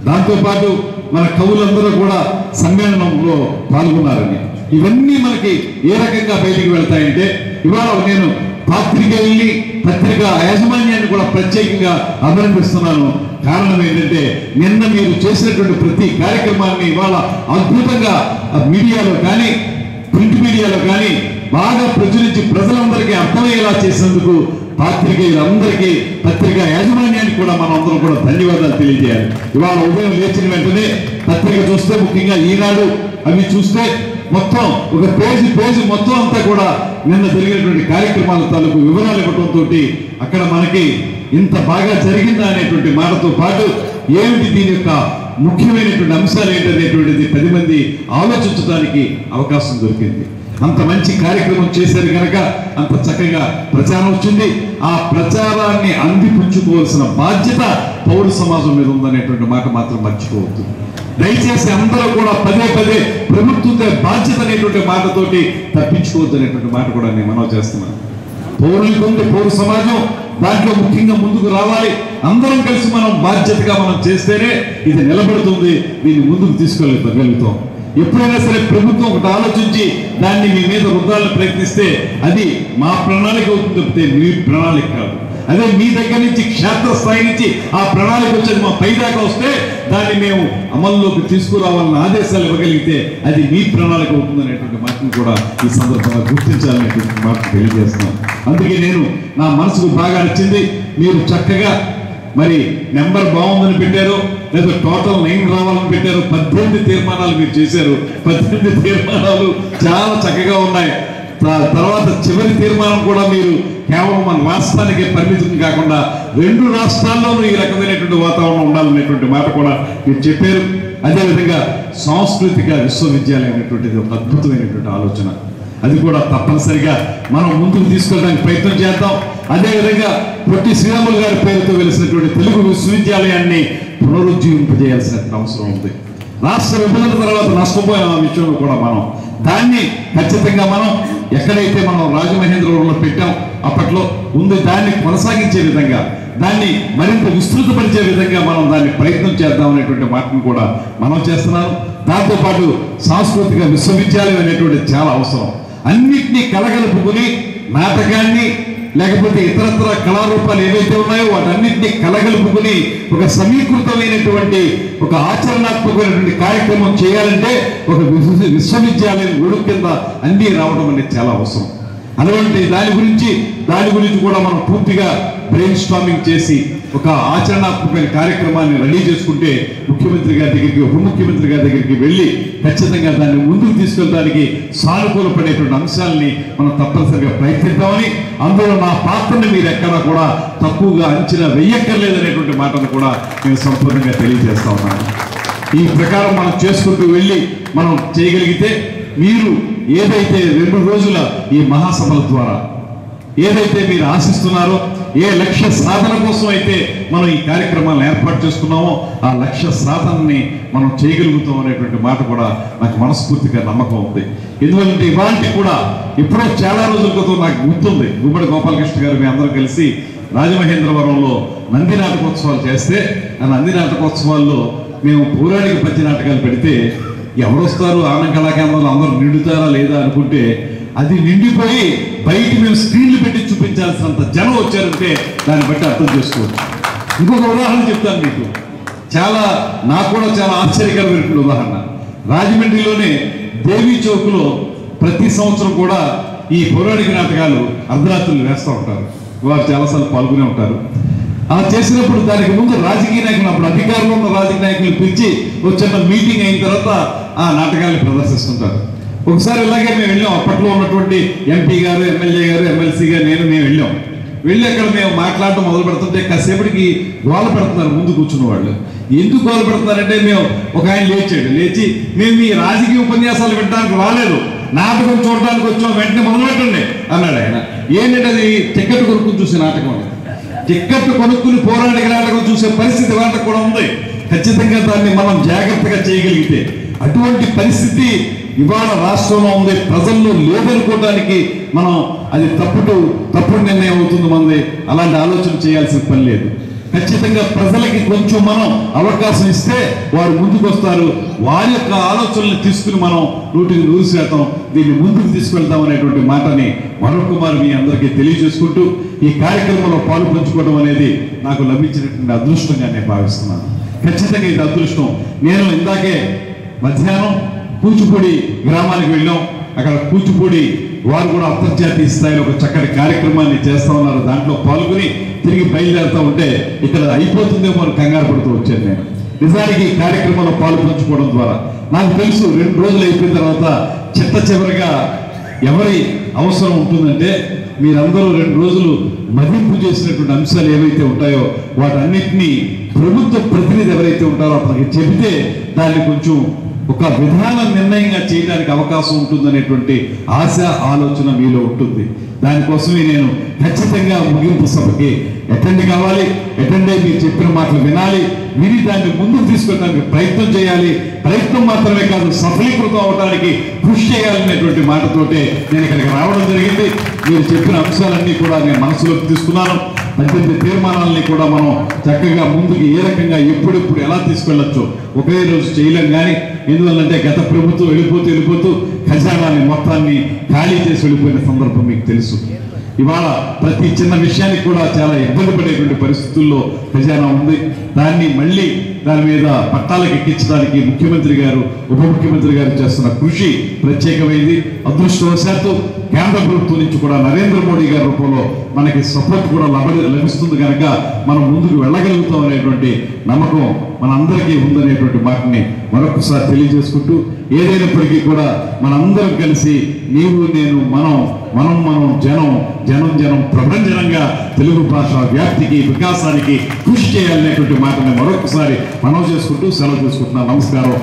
దాంతోపాటు మన కవులందరూ కూడా సమ్మేళనంలో పాల్గొన్నారని, ఇవన్నీ మనకి ఏ రకంగా బయటికి వెళ్తాయంటే, ఇవాళ నేను పాత్రికేయుల్ని పత్రికా యాజమాన్యాన్ని కూడా ప్రత్యేకంగా అభినందిస్తున్నాను. కారణం ఏంటంటే, నిన్న మీరు చేసినటువంటి ప్రతి కార్యక్రమాన్ని ఇవాళ అద్భుతంగా మీడియాలో కానీ ప్రింట్ మీడియాలో కానీ బాగా ప్రచురించి ప్రజలందరికీ అర్థమయ్యేలా చేసినందుకు పాత్రికేయులందరికీ, పత్రికా యాజమాన్యానికి కూడా మనం అందరం కూడా ధన్యవాదాలు తెలియజేయాలి. ఇవాళ ఉదయం లేచిన వెంటనే పత్రిక చూస్తే, ముఖ్యంగా ఈనాడు అవి చూస్తే మొత్తం ఒక పేజీ మొత్తం అంతా కూడా నిన్న జరిగినటువంటి కార్యక్రమాల తాలూకు వివరాలు ఇవ్వడంతో అక్కడ మనకి ఇంత బాగా జరిగిందా అనేటువంటి మాటతో పాటు ఏమిటి దీని యొక్క ముఖ్యమైనటువంటి అంశాలు ఏంటనేటువంటిది 10 మంది ఆలోచించడానికి అవకాశం దొరికింది. అంత మంచి కార్యక్రమం చేశారు కనుక అంత చక్కగా ప్రచారం వచ్చింది. ఆ ప్రచారాన్ని అందిపుచ్చుకోవాల్సిన బాధ్యత పౌర సమాజం మీద ఉందనేటువంటి మాట మాత్రం మర్చిపోవద్దు. దయచేసి అందరూ కూడా పదే ప్రభుత్వంతో బాధ్యత అనేటువంటి మాటతోటి తప్పించుకోవద్దు అనేటువంటి మాట కూడా నేను మనవి చేస్తున్నాను. పౌరులకు పౌర సమాజం దాంట్లో ముఖ్యంగా ముందుకు రావాలి. అందరం కలిసి మనం బాధ్యతగా మనం చేస్తేనే ఇది నిలబడుతుంది, దీన్ని ముందుకు తీసుకెళ్ళగలుగుతాం. ఎప్పుడైనా సరే ప్రభుత్వం ఒకటి ఆలోచించి దాన్ని మీ మీద రుద్దాలని ప్రయత్నిస్తే అది మా ప్రణాళిక అవుతుంది తప్పితే మీ ప్రణాళిక కాదు. అదే మీ దగ్గర నుంచి క్షేత్రస్థాయి నుంచి ఆ ప్రణాళిక వచ్చేది మా పైదాకా వస్తే దాన్ని మేము అమల్లోకి తీసుకురావాలని ఆదేశాలు ఇవ్వగలిగితే అది మీ ప్రణాళిక అవుతుంది అనేటువంటి మాటను కూడా ఈ సందర్భంగా గుర్తించాలనేటువంటి మాట తెలియజేస్తున్నాను. అందుకే నేను నా మనసుకు బాగా నచ్చింది. మీరు చక్కగా మరి నెంబర్ బాగుందని పెట్టారు, లేదా టోటల్ 9 రావాలని పెట్టారు. 18 తీర్మానాలు మీరు చేశారు. 18 తీర్మానాలు చాలా చక్కగా ఉన్నాయి. తర్వాత చివరి తీర్మానం కూడా మీరు కేవలం మన రాష్ట్రానికే పరిమితం కాకుండా 2 రాష్ట్రాల్లోనూ ఈ రకమైనటువంటి వాతావరణం ఉండాలనేటువంటి మాట కూడా మీరు చెప్పారు. అదేవిధంగా సాంస్కృతిక విశ్వవిద్యాలయం అనేటువంటిది ఒక అద్భుతమైనటువంటి ఆలోచన. అది కూడా తప్పనిసరిగా మనం ముందుకు తీసుకెళ్ళడానికి ప్రయత్నం చేద్దాం. అదేవిధంగా పొట్టి శ్రీరాములు గారి పేరుతో వెలిసినటువంటి తెలుగు విశ్వవిద్యాలయాన్ని పునరుజ్జీవింపజేయాల్సిన అవసరం ఉంది. రాష్ట్ర విభజన తర్వాత నష్టపోయిన విషయంలో కూడా మనం దాన్ని ఖచ్చితంగా మనం ఎక్కడైతే మనం రాజమహేంద్రవరంలో పెట్టాం అప్పట్లో ఉంది, దాన్ని కొనసాగించే విధంగా, దాన్ని మరింత విస్తృతపరిచే విధంగా మనం దాన్ని ప్రయత్నం చేద్దాం అనేటువంటి మాటను కూడా మనం చేస్తున్నాం. దాంతోపాటు సాంస్కృతిక విశ్వవిద్యాలయం అనేటువంటిది చాలా అవసరం. అన్నిటినీ కలగలుపుకుని నాటకాన్ని లేకపోతే ఇతరత్ర కళారూపాలు ఏవైతే ఉన్నాయో వాటన్నిటినీ కలగలుపుకుని ఒక సమీకృతమైనటువంటి ఒక ఆచరణాత్మకమైనటువంటి కార్యక్రమం చేయాలంటే ఒక విశ్వవిద్యాలయం గొడుగు కింద అన్నీ రావడం అనేది చాలా అవసరం. అటువంటి దాని గురించి కూడా మనం పూర్తిగా బ్రెయిన్ స్టార్మింగ్ చేసి ఒక ఆచరణాత్మకమైన కార్యక్రమాన్ని రెడీ చేసుకుంటే ముఖ్యమంత్రి గారి దగ్గరికి, ఉప ముఖ్యమంత్రి గారి దగ్గరికి వెళ్ళి ఖచ్చితంగా దాన్ని ముందుకు తీసుకెళ్ళడానికి సానుకూలపడేటువంటి అంశాలని మనం తప్పనిసరిగా ప్రయత్నిద్దామని, అందులో నా పాత్రని మీరు ఎక్కడా కూడా తక్కువగా అంచనా వెయ్యక్కర్లేదనేటువంటి మాటను కూడా నేను సంపూర్ణంగా తెలియజేస్తా ఉన్నాను. ఈ ప్రకారం మనం చేసుకుంటూ వెళ్ళి మనం చేయగలిగితే మీరు ఏదైతే 2 రోజుల ఈ మహాసభల ద్వారా ఏదైతే మీరు ఆశిస్తున్నారో, ఏ లక్ష్య సాధన కోసం అయితే మనం ఈ కార్యక్రమాలను ఏర్పాటు చేసుకున్నామో ఆ లక్ష్య సాధనని మనం చేయగలుగుతాం అనేటువంటి మాట కూడా నాకు మనస్ఫూర్తిగా నమ్మకం ఉంది. ఎందుకంటే ఇవాళ కూడా ఎప్పుడో చాలా రోజుల క్రితం నాకు గుర్తుంది, గుమ్మడి గోపాలకృష్ణ గారు మీ అందరూ కలిసి రాజమహేంద్రవరంలో నంది నాటకోత్సవాలు చేస్తే ఆ నంది నాటకోత్సవాల్లో మేము పౌరాణిక పద్య నాటకాలు పెడితే ఎవరు వస్తారు, ఆనంద కళాకేంద్రంలో అందరూ నిండుతారా లేదా అనుకుంటే అది నిండిపోయి బయట మేము స్క్రీన్లు పెట్టి చూపించాల్సినంత జనం వచ్చారంటే దాన్ని బట్టి అర్థం చేసుకోవచ్చు. ఇంకొక ఉదాహరణ చెప్తాను మీకు, నాకు కూడా చాలా ఆశ్చర్యకరమైన ఉదాహరణ. రాజమండ్రిలోనే దేవీ చౌక్లో ప్రతి సంవత్సరం కూడా ఈ పౌరాణిక నాటకాలు అర్ధరాత్రులు వేస్తూ ఉంటారు. వారు చాలాసార్లు పాల్గొనే ఉంటారు. అలా చేసినప్పుడు దానికి ముందు రాజకీయ నాయకులు, అప్పుడు అధికారంలో ఉన్న రాజకీయ నాయకులు పిలిచి ఒక చిన్న మీటింగ్ అయిన తర్వాత ఆ నాటకాలను ప్రదర్శిస్తుంటారు. ఒకసారి ఇలాగే మేము వెళ్ళాం. అప్పట్లో ఉన్నటువంటి ఎంపీ గారు, ఎమ్మెల్యే గారు, ఎమ్మెల్సీ గారు, మేము వెళ్ళి అక్కడ మేము మాట్లాడటం మొదలు పెడుతుంటే కాసేపటికి గోల పెడుతున్నారు ముందు కూర్చున్న వాళ్ళు. ఎందుకు గోల పెడుతున్నారంటే మేము ఒక ఆయన లేచి మేము ఈ రాజకీయ ఉపన్యాసాలు వినడానికి రాలేదు, నాటకం చూడడానికి వచ్చాం, వెంటనే మొదలు పెట్టండి అన్నాడు ఆయన. ఏంటంటే అది టికెట్ కొనుక్కుని చూసే నాటకం. టికెట్ కొనుక్కుని పోరాడికి నాటకం చూసే పరిస్థితి వాళ్ళకి కూడా ఉంది. ఖచ్చితంగా దాన్ని మనం జాగ్రత్తగా చేయగలిగితే. అటువంటి పరిస్థితి ఇవాళ రాష్ట్రంలో ఉంది, ప్రజల్లో లేదనుకోవడానికి మనం అది తప్పుడు నిర్ణయం అవుతుంది మనది. అలాంటి ఆలోచన చేయాల్సిన పని లేదు. ఖచ్చితంగా ప్రజలకి కొంచెం మనం అవకాశం ఇస్తే వారు ముందుకు వస్తారు. వారి యొక్క ఆలోచనలు తీసుకుని మనం 100% దీన్ని ముందుకు తీసుకెళ్తాం అనేటువంటి మాటని మరొకమారు మీ అందరికీ తెలియజేసుకుంటూ ఈ కార్యక్రమంలో పాలు పంచుకోవడం అనేది నాకు లభించినటువంటి అదృష్టంగా నేను భావిస్తున్నాను. ఖచ్చితంగా ఇది అదృష్టం. నేను ఇందాకే మధ్యాహ్నం కూచిపూడి గ్రామానికి వెళ్ళాం. అక్కడ కూచిపూడి వారు కూడా అంతర్జాతీయ స్థాయిలో ఒక చక్కటి కార్యక్రమాన్ని చేస్తా ఉన్నారు. దాంట్లో పాల్గొని తిరిగి బయలుదేరుతూ ఉంటే ఇక్కడ అయిపోతుందేమో అని కంగారు పడుతూ వచ్చాను నేను. నిజానికి ఈ కార్యక్రమంలో పాలు పంచుకోవడం ద్వారా నాకు తెలుసు 2 రోజులు అయిపోయిన తర్వాత చివరిగా ఎవరి అవసరం ఉంటుందంటే మీరందరూ 2 రోజులు మదింపు చేసినటువంటి అంశాలు ఏవైతే ఉంటాయో వాటన్నిటినీ ప్రభుత్వ ప్రతినిధి ఎవరైతే ఉంటారో అతనికి చెబితే దాన్ని కొంచెం ఒక విధాన నిర్ణయంగా చేయడానికి అవకాశం ఉంటుందనేటువంటి ఆశ, ఆలోచన మీలో ఉంటుంది. దానికోసమే నేను ఖచ్చితంగా ముగింపు సభకి అటెండ్ కావాలి. అటెండ్ అయ్యి మీరు చెప్పిన మాటలు వినాలి, విని దాన్ని ముందుకు తీసుకెళ్ళడానికి ప్రయత్నం చేయాలి. ప్రయత్నం మాత్రమే కాదు, సఫలీకృతం అవడానికి కృషి చేయాలనేటువంటి మాటతోటే నేను ఇక్కడికి రావడం జరిగింది. మీరు చెప్పిన అంశాలన్నీ కూడా నేను మనసులోకి తీసుకున్నాను. 18 తీర్మానాలని కూడా మనం చక్కగా ముందుకు ఏ రకంగా ఎప్పుడెప్పుడు ఎలా తీసుకెళ్ళొచ్చు ఒకే రోజు చేయలేం. కానీ ఎందువల్లంటే గత ప్రభుత్వం వెళ్ళిపోతూ ఖజానాన్ని మొత్తాన్ని ఖాళీ చేసి వెళ్ళిపోయిన సందర్భం మీకు తెలుసు. ఇవాళ ప్రతి చిన్న విషయానికి కూడా చాలా ఇబ్బంది పడేటువంటి పరిస్థితుల్లో ఖజానా ఉంది. దాన్ని మళ్ళీ దాని మీద పట్టాలకు ఎక్కించడానికి ముఖ్యమంత్రి గారు, ఉప ముఖ్యమంత్రి గారు చేస్తున్న కృషి ప్రత్యేకమైంది. అదృష్టవశాత్తు కేంద్ర ప్రభుత్వం నుంచి కూడా నరేంద్ర మోడీ గారి రూపంలో మనకి సపోర్ట్ కూడా లభిస్తుంది కనుక మనం ముందుకు వెళ్ళగలుగుతాం అనేటువంటి నమ్మకం మనందరికీ ఉందనేటువంటి మాటని మరొకసారి తెలియజేసుకుంటూ, ఏదైనప్పటికీ కూడా మనందరం కలిసి నీవు నేను మనం జనం ప్రభంజనంగా తెలుగు భాష వ్యాప్తికి, వికాసానికి కృషి చేయాలనేటువంటి మాటని మరొకసారి మనవి చేసుకుంటూ సెలవు తీసుకుంటున్నాను. నమస్కారం.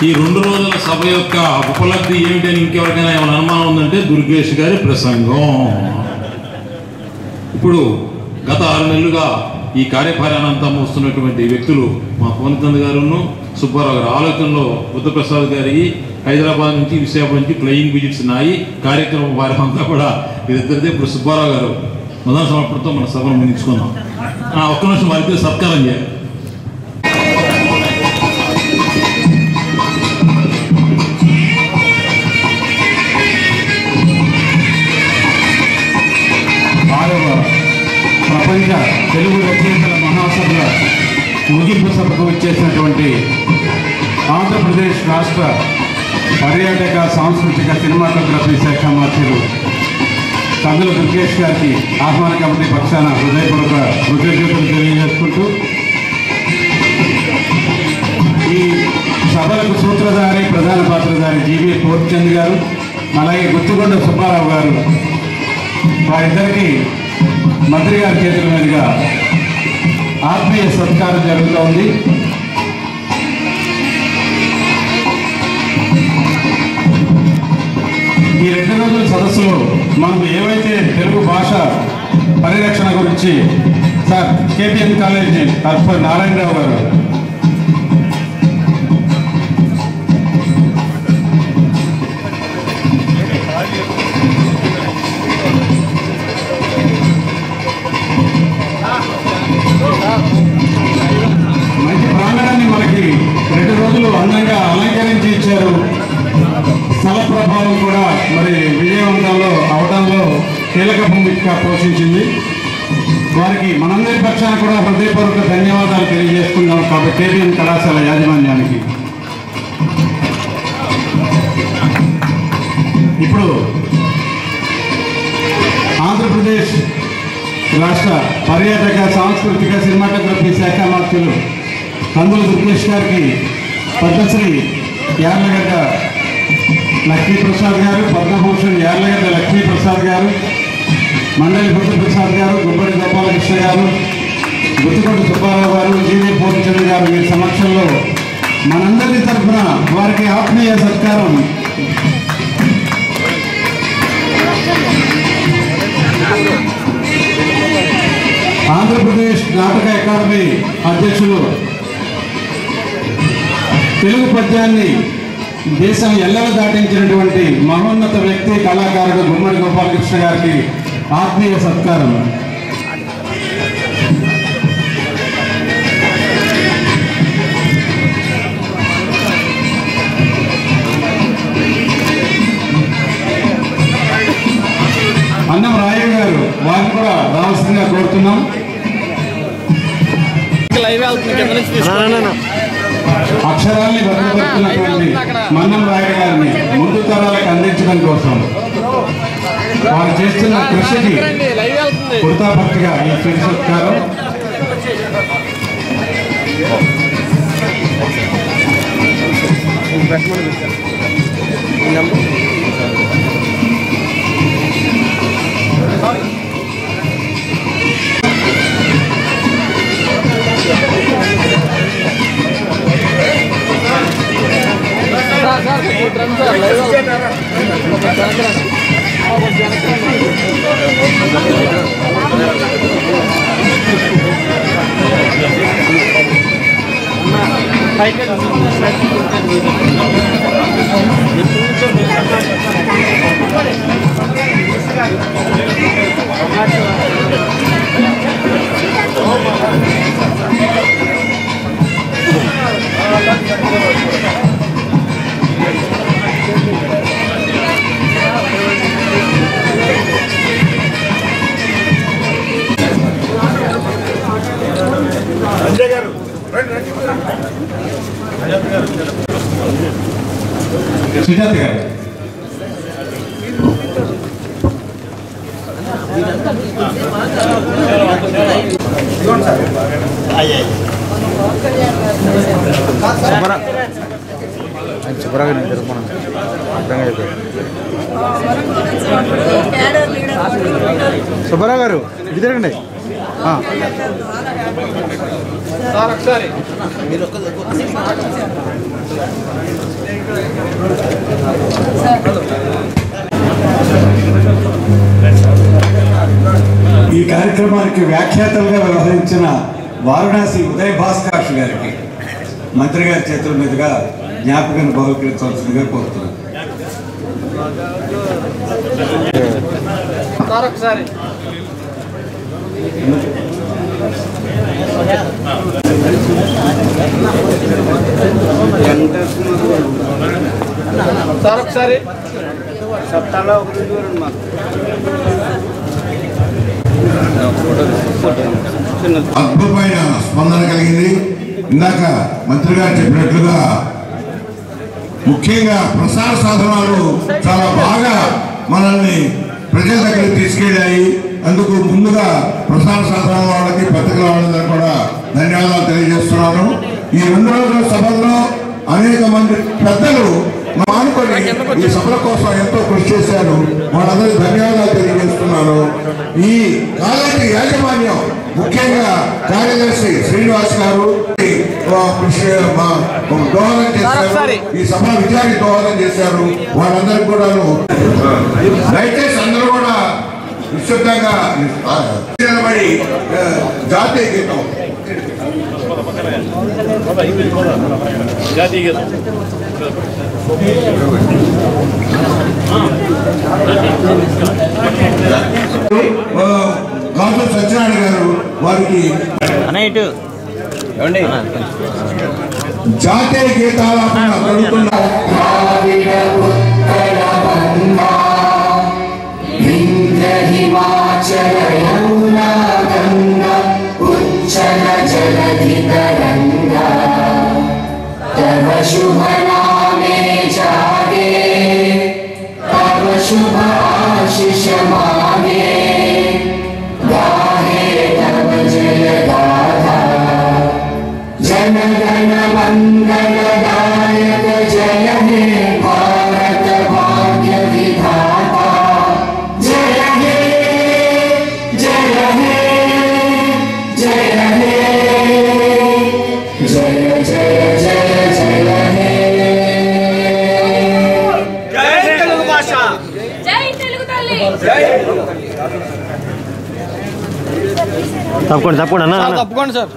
ఈ 2 రోజుల సభ యొక్క ఉపలబ్ధి ఏమిటని ఇంకెవరికైనా ఏమైనా అనుమానం ఉందంటే దుర్గేష్ గారి ప్రసంగం. ఇప్పుడు గత 6 నెలలుగా ఈ కార్యభారాన్ని అంతా మోస్తున్నటువంటి వ్యక్తులు మా పవన్చంద్ గారును సుబ్బారావు గారు. ఆలోచనలో బుద్ధప్రసాద్ గారి హైదరాబాద్ నుంచి, విశాఖ నుంచి ఫ్లయింగ్ విజిట్స్ ఉన్నాయి. కార్యక్రమం భారం అంతా కూడా ఇద్దరిదే. ఇప్పుడు సుబ్బారావు గారు మొదటి సమర్పణతో మన సభను ముగించుకుందాం. ఒక్క నిమిషం వారికి సత్కారం చేయాలి. ప్రపంచ తెలుగు రచయితల మహాసభ ముగింపు సభకు వచ్చేసినటువంటి ఆంధ్రప్రదేశ్ రాష్ట్ర పర్యాటక, సాంస్కృతిక, సినిమాటోగ్రఫీ శాఖ మంత్రులు కందుల దుర్గేష్ గారికి ఆహ్వాన కమిటీ పక్షాన హృదయపూర్వక కృతజ్ఞతలు తెలియజేసుకుంటూ, ఈ సభలకు సూత్రధారి, ప్రధాన పాత్రధారి జీవీ పోర్చంద్ గారు, అలాగే గుత్తికొండ సుబ్బారావు గారు, వారిద్దరికీ మంత్రి గారి చేతుల మీదుగా ఆత్మీయ సత్కారం జరుగుతోంది. ఈ 2 రోజుల సదస్సులో మనం ఏవైతే తెలుగు భాష పరిరక్షణ గురించి sir KPM college doctor Narayanarao గారు మంచి ప్రాంగణాన్ని మనకి 2 రోజులు అందంగా అలంకరించి ఇచ్చారు. స్థల ప్రభావం కూడా మరి విజయవంతంలో అవడంలో కీలక భూమిక పోషించింది. వారికి మనందరి పక్షాన కూడా హృదయపూర్వక ధన్యవాదాలు తెలియజేస్తున్నాం. కాబట్టి కేపీఎం కళాశాల యాజమాన్యానికి ఇప్పుడు ఆంధ్రప్రదేశ్ రాష్ట్ర పర్యాటక సాంస్కృతిక సినిమాటోగ్రఫీ శాఖ మంత్రులు కందుల దుర్గేష్ గారికి పద్మశ్రీ యార్లగడ్డ లక్ష్మీప్రసాద్ గారు, పద్మభూషణ్ యార్లగడ్డ లక్ష్మీప్రసాద్ గారు, మండలి బుద్ధప్రసాద్ గారు, గుబ్బడి గోపాలకృష్ణ గారు, గుత్తికొండ సుబ్బారావు గారు, జీవీ పూర్ణచంద్ర గారు వీరి సమక్షంలో మనందరి తరఫున వారికి ఆత్మీయ సత్కారం ఆంధ్రప్రదేశ్ నాటక అకాడమీ అధ్యక్షులు, తెలుగు పద్యాన్ని దేశం ఎల్లల దాటించినటువంటి మహోన్నత వ్యక్తి కళాకారుడు గుమ్మడి గోపాలకృష్ణ గారికి ఆత్మీయ సత్కారం. అన్నం రాయ గారు వారిని కూడా రావాల్సిందిగా కోరుతున్నాం. అక్షరాల్ని భద్రపరుస్తున్నటువంటి మన్నం రాయ గారిని ముందు తరాలకు అందించడం కోసం వారు చేస్తున్న కృషికి కృతజ్ఞతగా ఈ చిరు సత్కారం. సుజాత గారు సుబ్బారావు గారు ఇది తిరగండి. ఈ కార్యక్రమానికి వ్యాఖ్యాతలుగా వ్యవహరించిన వారణాసి ఉదయ్ భాస్కర్ గారికి మంత్రి గారి చేతుల మీదుగా జ్ఞాపకాన్ని బహుకరించవలసిందిగా కోరుతున్నాను. ఒకసారి సప్తాహంలో ఒక రోజు మాకు అద్భుతమైన స్పందన కలిగింది. ఇందాక మంత్రి గారు చెప్పినట్లుగా ముఖ్యంగా ప్రసార సాధనాలు చాలా బాగా మనల్ని ప్రజల దగ్గరికి తీసుకెళ్ళాయి. అందుకు ముందుగా ప్రసార సాధనాల వాళ్ళకి, పత్రికల వాళ్ళకి కూడా ధన్యవాదాలు తెలియజేస్తున్నాను. ఈ 2 రోజుల సభల్లో అనేక మంది పెద్దలు మానుకొని ఈ సభల కోసం ఎంతో కృషి చేశారు. వాళ్ళందరికీ ధన్యవాదాలు తెలియజేస్తున్నాను. ఈ కాలేజీ యాజమాన్యం ముఖ్యంగా కార్యదర్శి శ్రీనివాస్ గారు దోహదం చేశారు. ఈ సభ విజయానికి దోహదం చేశారు. వాళ్ళందరికీ కూడాను దయచేసి అందరూ కూడా నిశ్శబ్దంగా నిలబడి జాతీయ గీతం గాజు సత్యనారాయణ గారు వారికి జాతీయ గీతాలాపన జరుగుతున్నారు. हिमाचल यमुना गंगा उच्चल जलधि तरंगा तव शुभ नामे जागे तव शुभ आशीष मांगे తప్పకుండా అన్న తప్పకుండా సార్